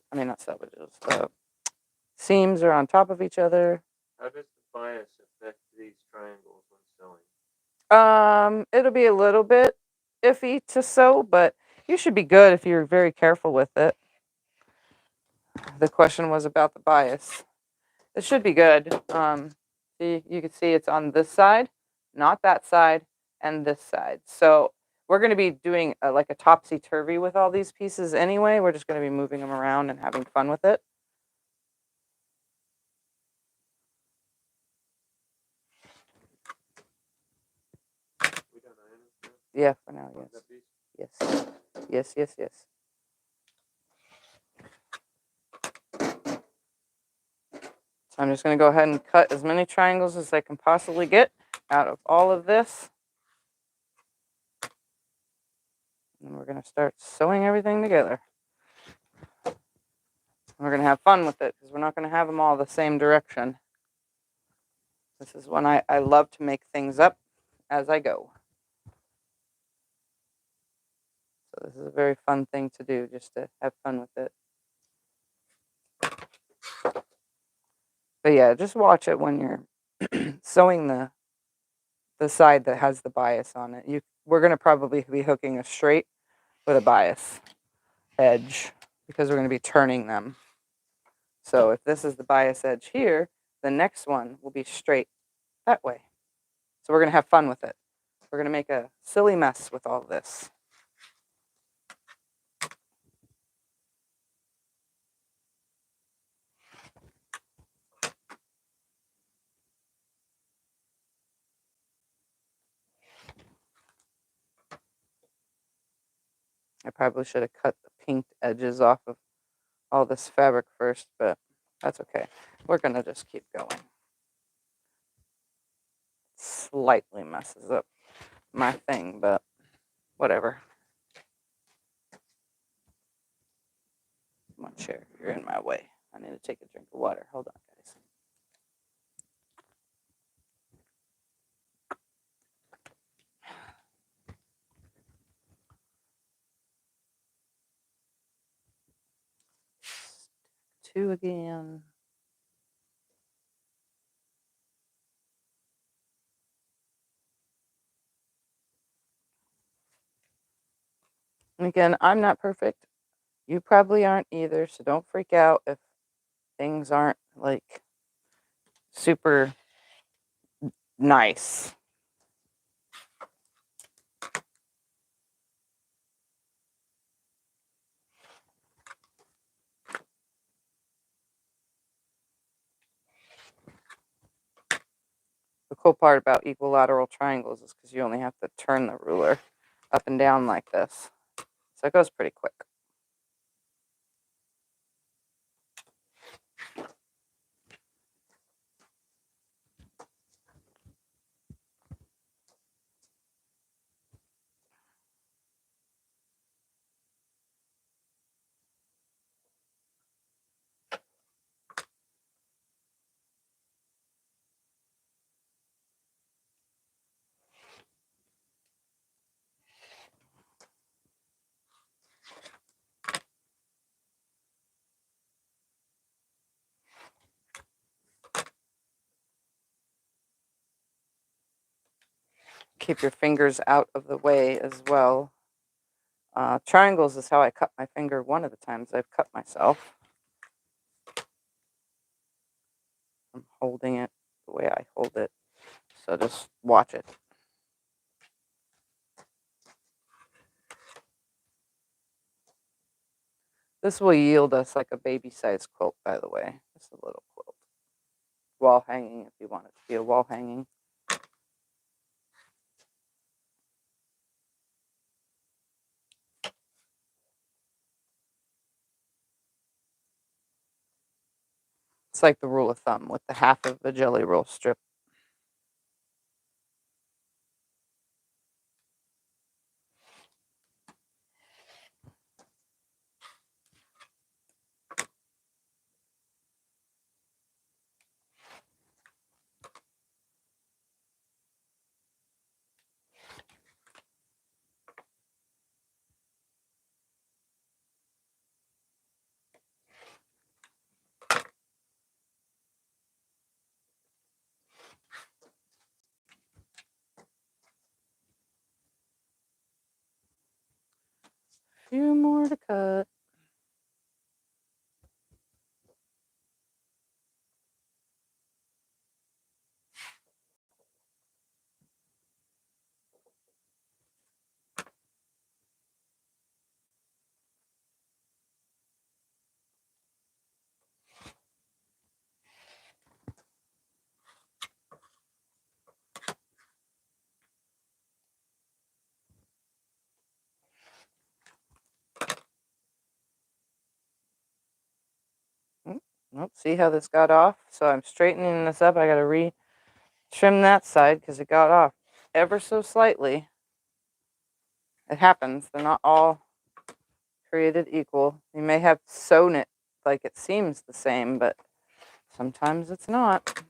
Seams are on top of each other. How does the bias affect these triangles when sewing? It'll be a little bit iffy to sew, but you should be good if you're very careful with it. The question was about the bias. It should be good. See, you can see it's on this side, not that side, and this side. So we're going to be doing like a topsy-turvy with all these pieces anyway. We're just going to be moving them around and having fun with it. We done ironing now? Yeah, for now, On yes. that piece? Yes. Yes, yes, yes. So I'm just going to go ahead and cut as many triangles as I can possibly get out of all of this. And we're going to start sewing everything together. We're going to have fun with it because we're not going to have them all the same direction. This is when I love to make things up as I go. So this is a very fun thing to do, just to have fun with it. But yeah, just watch it when you're sewing the side that has the bias on it. We're going to probably be hooking a straight with a bias edge because we're going to be turning them. So if this is the bias edge here, the next one will be straight that way. So we're going to have fun with it. We're going to make a silly mess with all this. I probably should have cut the pinked edges off of all this fabric first, but that's okay. We're going to just keep going. Slightly messes up my thing, but whatever. Come on, chair. You're in my way. I need to take a drink of water. Hold on, guys. Two again. And again, I'm not perfect. You probably aren't either, so don't freak out if things aren't like super nice. The cool part about equilateral triangles is because you only have to turn the ruler up and down like this. So it goes pretty quick. Keep your fingers out of the way as well. Triangles is how I cut my finger one of the times I've cut myself. I'm holding it the way I hold it. So just watch it. This will yield us like a baby size quilt, by the way. Just a little quilt. Wall hanging if you want it to be a wall hanging. It's like the rule of thumb with the half of the jelly roll strip. Few more to cut. Nope, see how this got off? So I'm straightening this up. I got to re-trim that side because it got off ever so slightly. It happens. They're not all created equal. You may have sewn it like it seems the same, but sometimes it's not.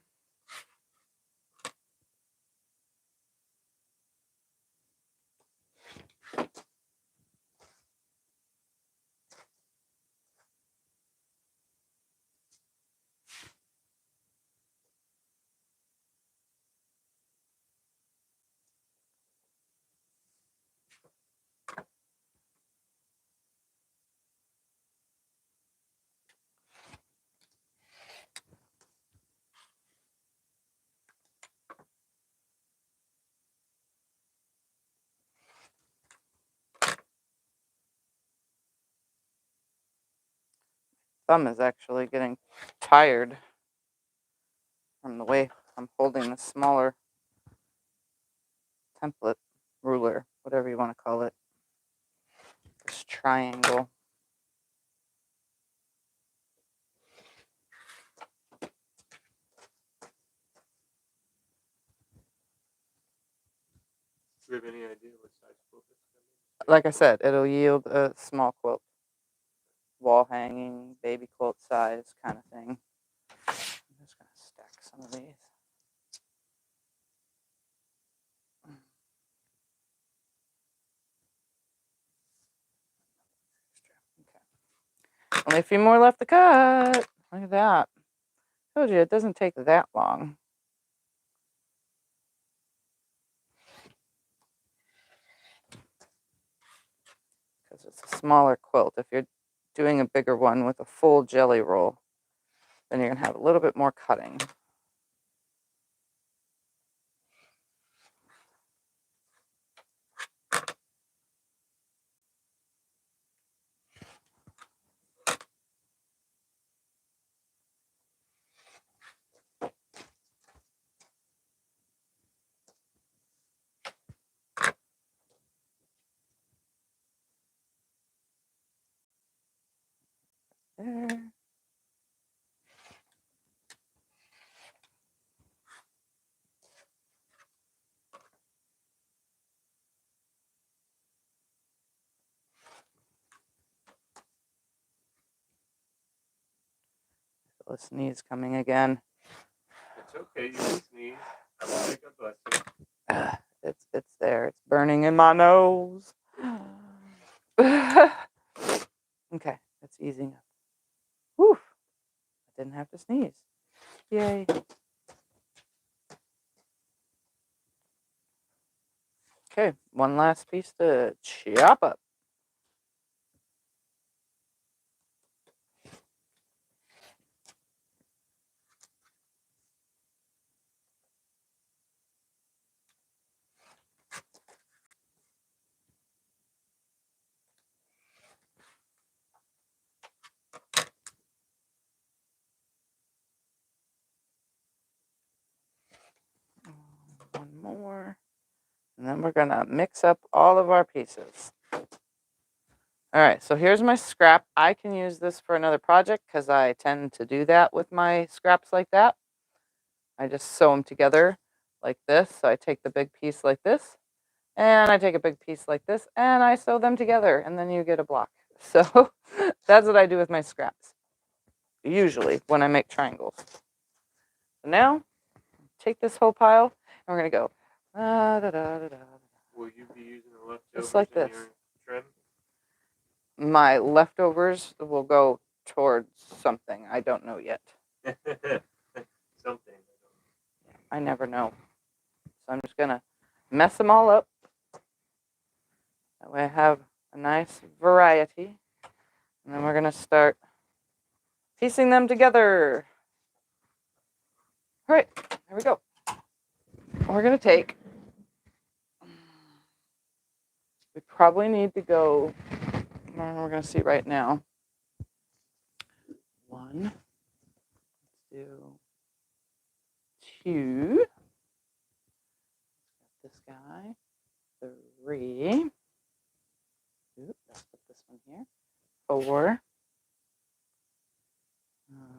Thumb is actually getting tired from the way I'm holding the smaller template ruler, whatever you want to call it. This triangle. Do you have any idea what size quilt it's going to be? Like I said, it'll yield a small quilt. Wall hanging, baby quilt size kind of thing. I'm just going to stack some of these. Okay. Only a few more left to cut. Look at that. Told you it doesn't take that long. Because it's a smaller quilt. If you're doing a bigger one with a full jelly roll, then you're going to have a little bit more cutting. There. The sneeze coming again. It's okay, you can sneeze. I will take a blessing. It's there. It's burning in my nose. Okay, that's easing up. Whew. I didn't have to sneeze. Yay. Okay, one last piece to chop up. One more. And then we're going to mix up all of our pieces. All right, so here's my scrap. I can use this for another project because I tend to do that with my scraps like that. I just sew them together like this. So I take the big piece like this, and I take a big piece like this, and I sew them together, and then you get a block. So that's what I do with my scraps, usually when I make triangles. So now, take this whole pile, and we're going to go. Da, da, da, da, da. Will you be using the leftovers Just like in this. your trim? My leftovers will go towards something. I don't know yet. Something. I never know. So I'm just going to mess them all up. That way I have a nice variety. And then we're going to start piecing them together. All right, here we go. We're going to take, we probably need to go, we're going to see right now. 1, 2, 2. This guy. 3. Oops, let's put this one here. 4.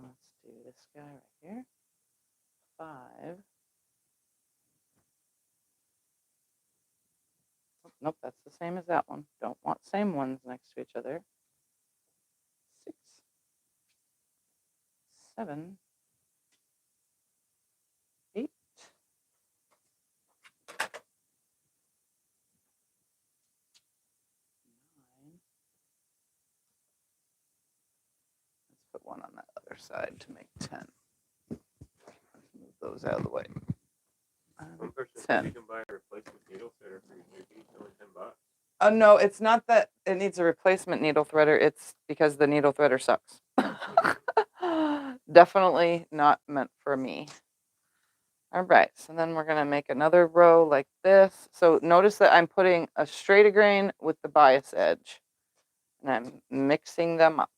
Let's do this guy right here. 5. Oh, nope, that's the same as that one. Don't want same ones next to each other. 6. 7, 8, 9. Let's put one on that other side to make 10. Let's move those out of the way. One person said you can buy a replacement needle threader for your new piece, only $10. Oh no, it's not that it needs a replacement needle threader. It's because the needle threader sucks. Definitely not meant for me. All right, so then we're gonna make another row like this. So notice that I'm putting a straight grain with the bias edge, and I'm mixing them up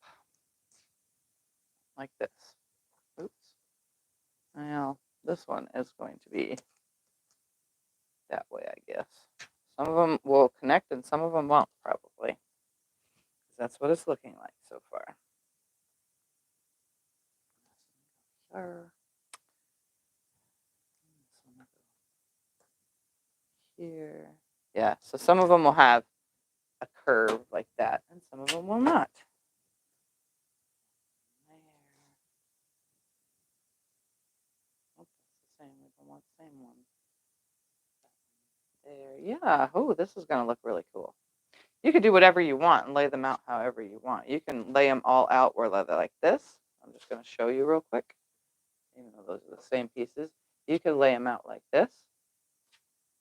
like this. Oops. Now this one is going to be that way, I guess. Some of them will connect and some of them won't, probably. That's what it's looking like so far. Sure. Here. Yeah, so some of them will have a curve like that, and some of them will not. There. Oh, that's the same. We don't want the same one. There. Yeah. Oh, this is going to look really cool. You could do whatever you want and lay them out however you want. You can lay them all out where they're like this. I'm just going to show you real quick. Even though those are the same pieces, you can lay them out like this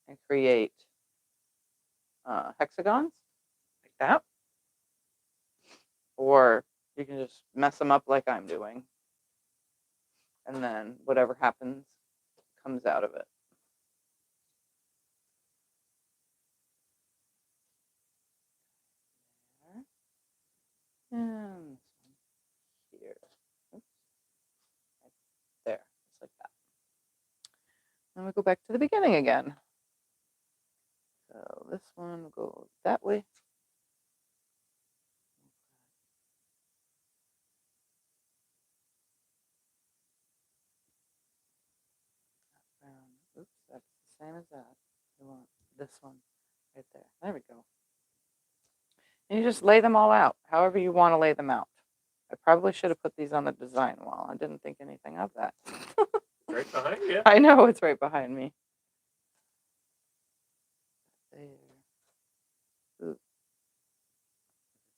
and create hexagons like that. Or you can just mess them up like I'm doing. And then whatever happens comes out of it. And here. Oops. Right there, just like that. Then we go back to the beginning again. So this one will go that way. Oops, that's the same as that. We want this one right there. There we go. And you just lay them all out, however you want to lay them out. I probably should have put these on the design wall. I didn't think anything of that. Right behind you. I know, it's right behind me. There. Ooh.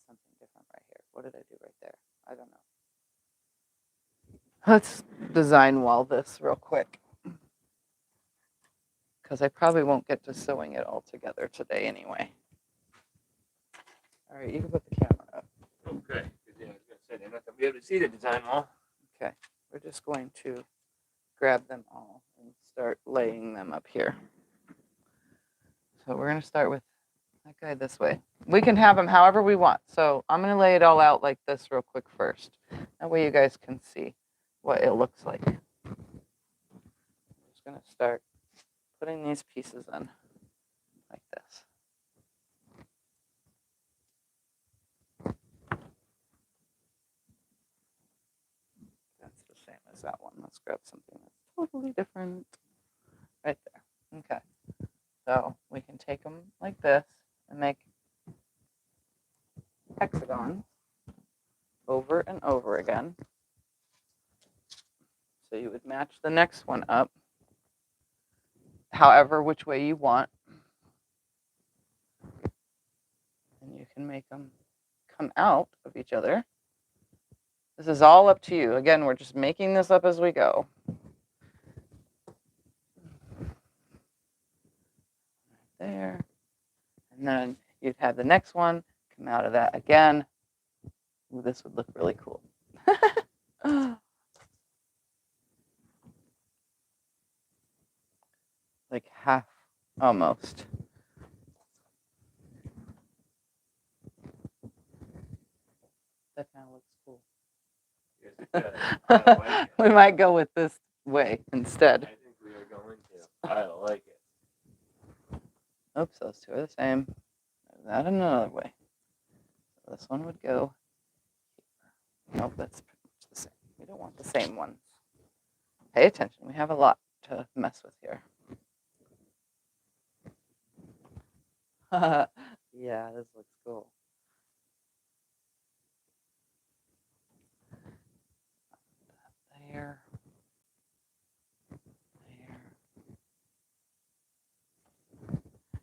Something different right here. What did I do right there? I don't know. Let's design wall this real quick, because I probably won't get to sewing it all together today anyway. All right, you can put the camera up. Okay. Yeah, I was going to say, they're not going to be able to see the design wall. Okay, we're just going to grab them all and start laying them up here. So we're going to start with that guy this way. We can have them however we want. So I'm going to lay it all out like this real quick first. That way you guys can see what it looks like. I'm just going to start putting these pieces in like this. That's the same as that one. Let's grab something that's totally different. Right there. Okay. So we can take them like this and make hexagons over and over again. So you would match the next one up however which way you want. And you can make them come out of each other. This is all up to you. Again, we're just making this up as we go. Right there. And then you'd have the next one come out of that again. Ooh, this would look really cool. Like half, almost. That kind of looks cool. Yes, it does. I like it. We might go with this way instead. I think we are going to. I like it. Oops, those two are the same. That another way. So this one would go here. Nope, that's pretty much the same. We don't want the same ones. Pay attention. We have a lot to mess with here. Yeah, this looks cool.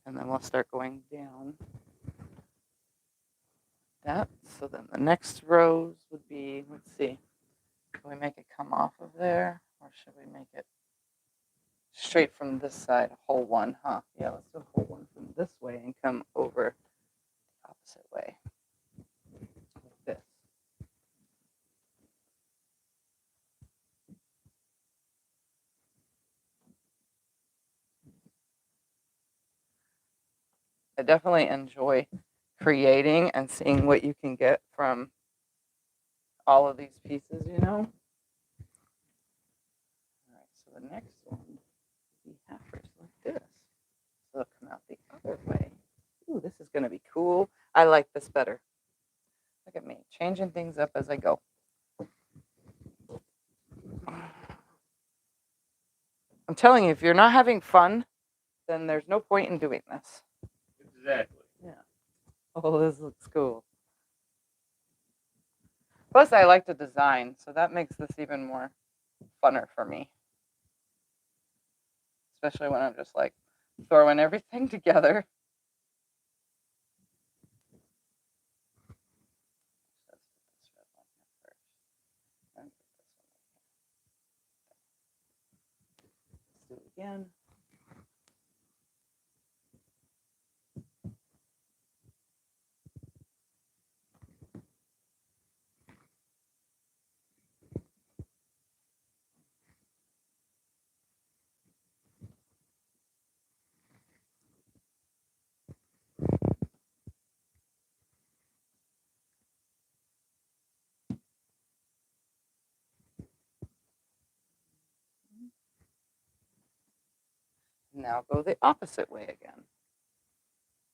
And then we'll start going down that. So then the next rows would be, let's see, can we make it come off of there? Or should we make it straight from this side, a whole one, huh? Yeah, let's do a whole one from this way and come over the opposite way. Like this. I definitely enjoy creating and seeing what you can get from all of these pieces, you know? All right, so the next one will be halfers like this. So they'll come out the other way. Ooh, this is going to be cool. I like this better. Look at me, changing things up as I go. I'm telling you, if you're not having fun, then there's no point in doing this. Exactly. Yeah. Oh, this looks cool. Plus, I like to design, so that makes this even more funner for me. Especially when I'm just like throwing everything together. Let's do it again. Now go the opposite way again.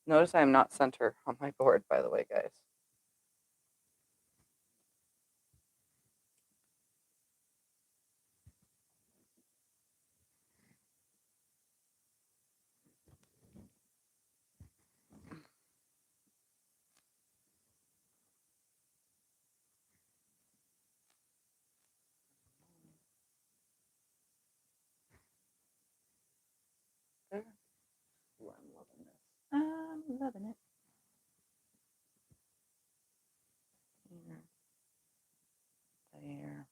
Notice I am not center on my board, by the way, guys. There. Ooh, I'm loving this. I'm loving it. Here.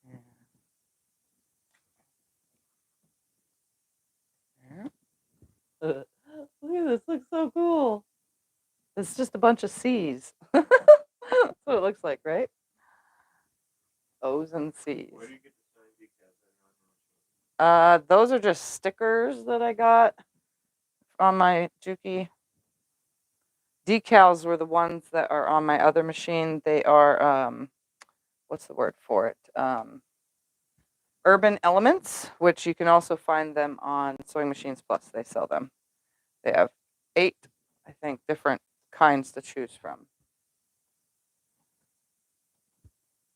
There. There. Look at this, looks so cool. It's just a bunch of C's. That's what it looks like, right? O's and C's. Where do you get the sign decals? Those are just stickers that I got on my Juki. Decals were the ones that are on my other machine. They are, what's the word for it? Urban Elements, which you can also find them on SewingMachinesPlus. They sell them. They have 8, I think, different kinds to choose from.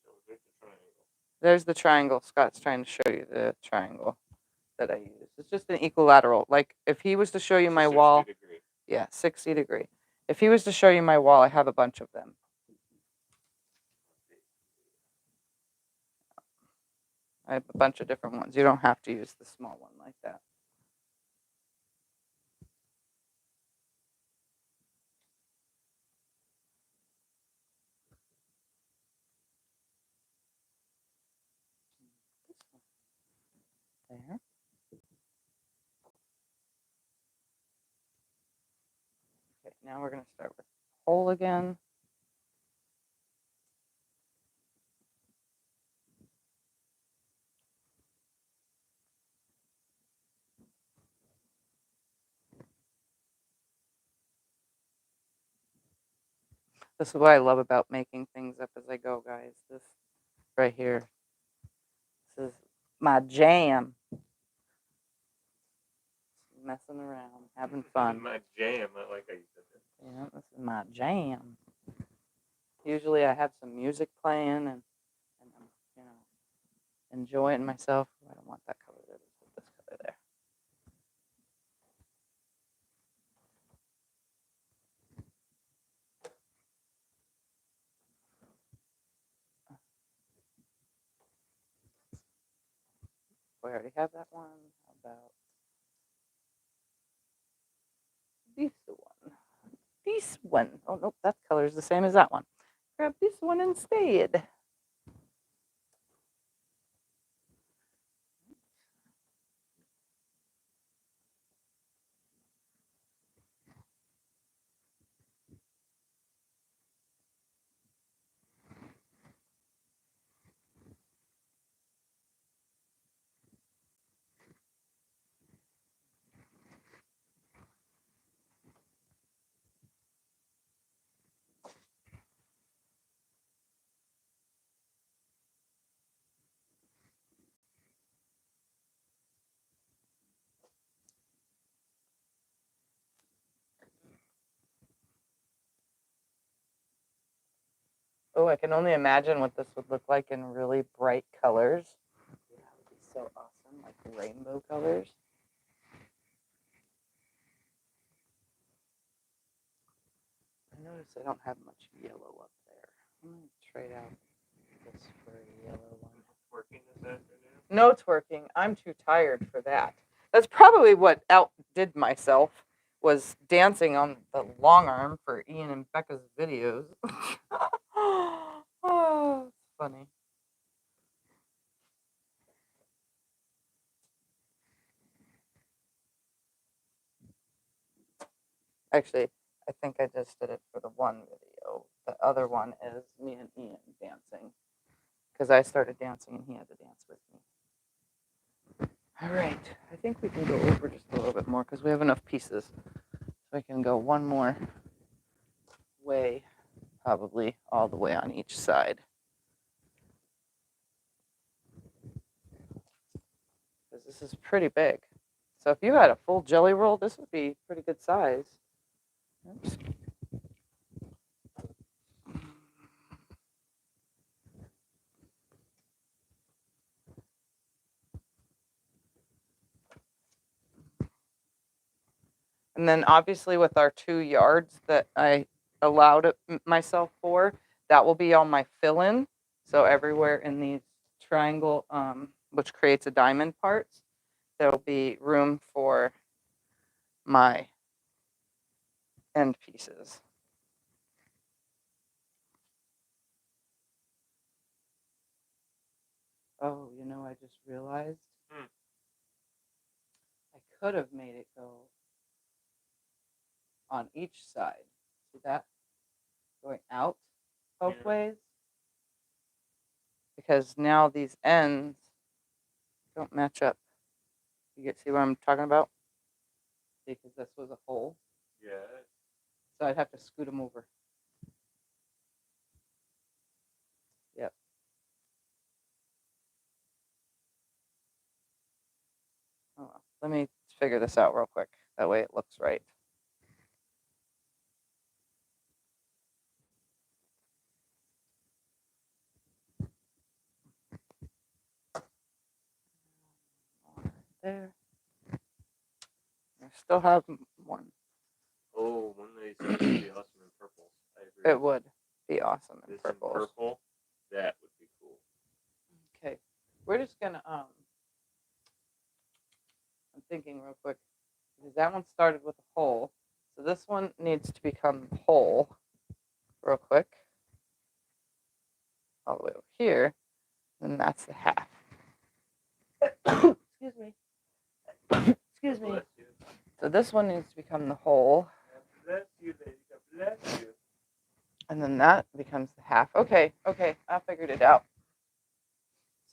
So there's the triangle. There's the triangle. Scott's trying to show you the triangle that I use. It's just an equilateral. Like if he was to show you my wall, 60 degree. yeah, 60 degree. If he was to show you my wall, I have a bunch of them. I have a bunch of different ones. You don't have to use the small one like that. There. Okay, now we're going to start with hole again. This is what I love about making things up as I go, guys. This right here. This is my jam. Messing around, having fun. My jam. I like how you said that. Yeah, this is my jam. Usually I have some music playing and I'm, you know, enjoying myself. I don't want that color there. Let's put this color there. I already have that one. How about this one? This one. Oh, nope, that color is the same as that one. Grab this one instead. Oh, I can only imagine what this would look like in really bright colors. That would be so awesome, like rainbow colors. I notice I don't have much yellow up there. I'm going to trade out this for a yellow one. Working this afternoon? No twerking. I'm too tired for that. That's probably what outdid myself, was dancing on the long arm for Ian and Becca's videos. Oh, it's funny. Actually, I think I just did it for the one video. The other one is me and Ian dancing, because I started dancing and he had to dance with me. All right, I think we can go over just a little bit more because we have enough pieces. So I can go one more way, probably all the way on each side. Because this is pretty big. So if you had a full jelly roll, this would be pretty good size. Oops. And then obviously with our 2 yards that I allowed it myself for, that will be all my fill-in. So everywhere in these triangle, which creates a diamond parts, there'll be room for my end pieces. Oh, you know, I just realized I could have made it go on each side. See that? Going out both ways. Because now these ends don't match up. You see what I'm talking about? Because this was a hole. Yeah. So I'd have to scoot them over. Yep. Oh, well. Let me figure this out real quick. That way it looks right. There. I still have one. Oh, one of these would be awesome in purple. I agree. It would be awesome in This purple. in purple, that would be cool. Okay. We're just gonna I'm thinking real quick. Because that one started with a hole. So this one needs to become whole real quick. All the way over here. And that's the half. Excuse me. Excuse me. Bless you. So this one needs to become the whole. Bless you, lady. God bless you. And then that becomes the half. Okay, I figured it out.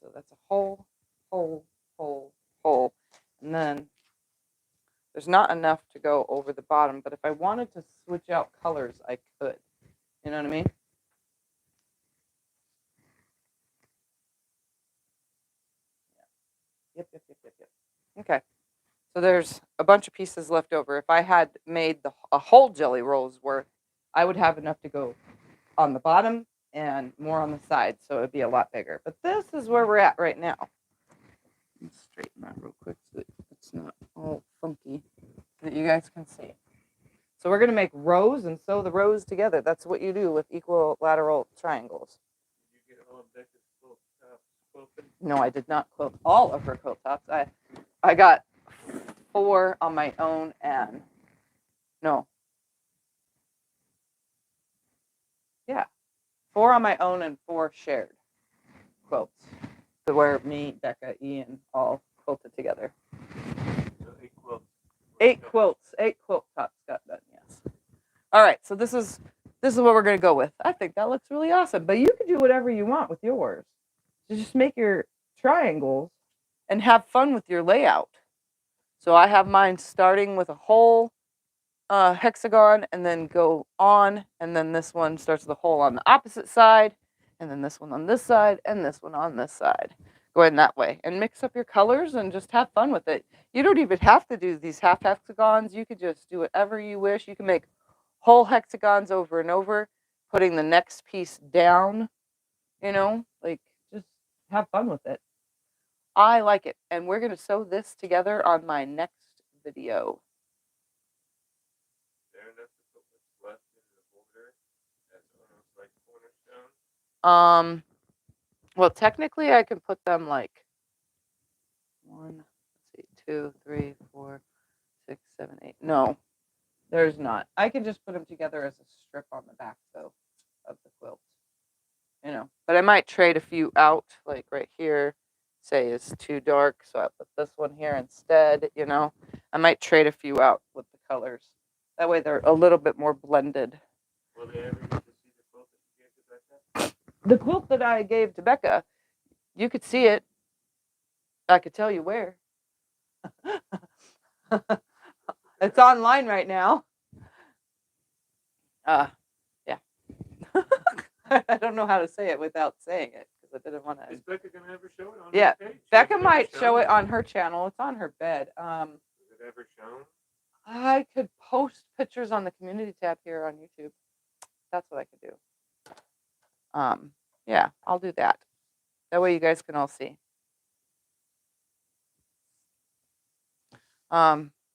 So that's a hole, hole, hole, hole. And then there's not enough to go over the bottom, but if I wanted to switch out colors, I could. You know what I mean? Yep. Okay. So there's a bunch of pieces left over. If I had made a whole jelly roll's worth, I would have enough to go on the bottom and more on the side, so it would be a lot bigger. But this is where we're at right now. Let's straighten that real quick so that it's not all funky, so that you guys can see. So we're going to make rows and sew the rows together. That's what you do with equilateral triangles. Did you get all of Becca's little stuff? quilted? No, I did not quilt all of her quilt tops. I got 4 on my own and no. Yeah. 4 on my own and 4 shared quilts. So where me, Becca, Ian all quilted together. So 8 quilts. 8 quilts. 8 quilt tops got done, yes. All right, so this is what we're gonna go with. I think that looks really awesome. But you can do whatever you want with yours. So just make your triangles and have fun with your layout. So I have mine starting with a whole hexagon and then go on, and then this one starts with a hole on the opposite side, and then this one on this side, and this one on this side. Going that way and mix up your colors and just have fun with it. You don't even have to do these half hexagons. You could just do whatever you wish. You can make whole hexagons over and over, putting the next piece down, like just have fun with it. I like it. And we're going to sew this together on my next video. Fair enough to put what's left in the border. That's almost like cornerstone. Well, technically I can put them like 1, 2, 3, 4, 6, 7, 8. No, there's not. I can just put them together as a strip on the back though of the quilt. But I might trade a few out, like right here, say is too dark, so I put this one here instead, I might trade a few out with the colors. That way they're a little bit more blended. Will they ever get to see the quilt that you gave to Becca? The quilt that I gave to Becca, you could see it. I could tell you where. It's online right now. Yeah. I don't know how to say it without saying it because I didn't want to. Is Becca gonna ever show it on Yeah, her page? Becca might show it on her channel. It's on her bed. Is it ever shown? I could post pictures on the community tab here on YouTube. That's what I could do. Yeah, I'll do that. That way you guys can all see.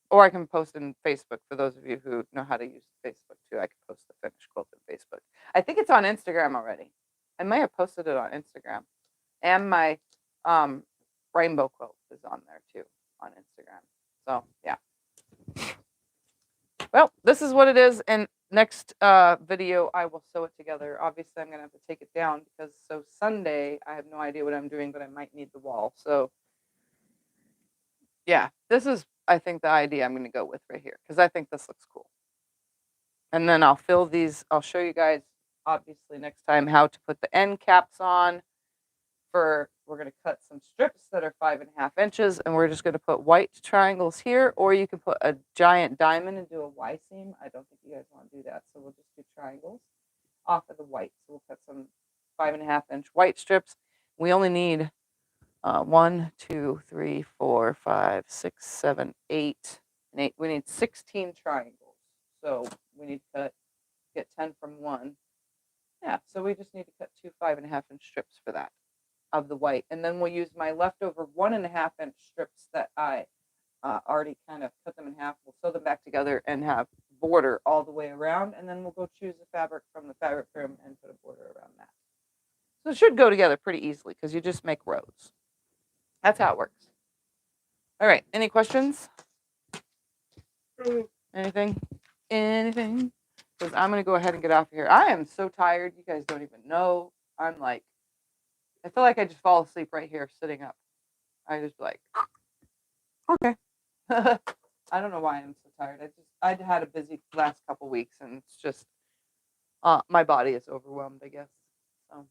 Or I can post in Facebook for those of you who know how to use Facebook too. I can post the finished quilt in Facebook. I think it's on Instagram already. I may have posted it on Instagram. And my rainbow quilt is on there too on Instagram. So yeah. Well, this is what it is. And next video, I will sew it together. Obviously, I'm going to have to take it down because Sunday, I have no idea what I'm doing, but I might need the wall. So yeah, this is, I think, the idea I'm going to go with right here because I think this looks cool. And then I'll fill these. I'll show you guys, obviously, next time how to put the end caps on. We're going to cut some strips that are 5.5 inches, and we're just going to put white triangles here, or you can put a giant diamond and do a Y seam. I don't think you guys want to do that, so we'll just do triangles off of the white. So we'll cut some 5.5 inch white strips. We only need 1, 2, 3, 4, 5, 6, 7, 8, and 8. We need 16 triangles. So we need to get 10 from one. Yeah, so we just need to cut 2 5.5 inch strips for that of the white. And then we'll use my leftover 1.5 inch strips that I already kind of cut them in half. We'll sew them back together and have border all the way around. And then we'll go choose the fabric from the fabric room and put a border around that. So it should go together pretty easily because you just make rows. That's how it works. All right. Any questions? Anything? Because I'm going to go ahead and get off of here. I am so tired. You guys don't even know. I'm like, I feel like I just fall asleep right here sitting up. I just like, okay. I don't know why I'm so tired. I'd had a busy last couple weeks and it's just, my body is overwhelmed, I guess. So,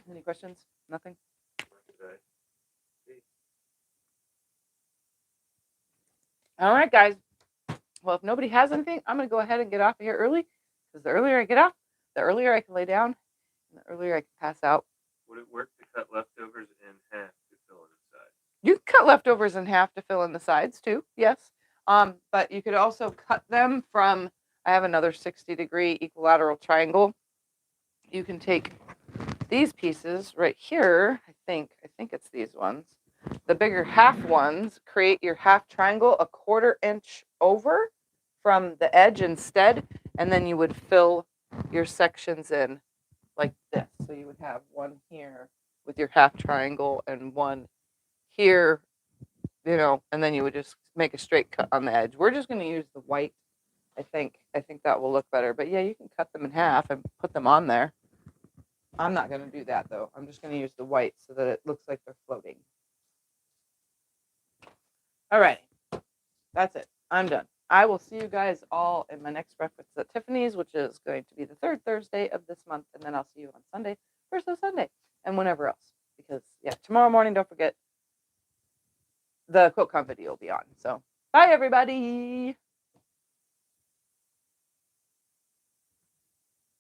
any questions? Nothing? All right, guys. Well, if nobody has anything, I'm going to go ahead and get off of here early because the earlier I get off, the earlier I can lay down and the earlier I can pass out. Would it work to cut leftovers in half to fill in the sides? You can cut leftovers in half to fill in the sides too, yes. But you could also cut them from, I have another 60-degree equilateral triangle. You can take these pieces right here, I think it's these ones. The bigger half ones, create your half triangle 1/4 inch over from the edge instead, and then you would fill your sections in like this. So you would have one here with your half triangle and one here, you know, and then you would just make a straight cut on the edge. We're just going to use the white. I think that will look better. But yeah, you can cut them in half and put them on there. I'm not going to do that though. I'm just going to use the white so that it looks like they're floating. All right. That's it. I'm done. I will see you guys all in my next breakfast at Tiffany's, which is going to be the third Thursday of this month. And then I'll see you on Sunday, first of Sunday, and whenever else. Because, yeah, tomorrow morning, don't forget, the QuiltCon video will be on. So, bye, everybody.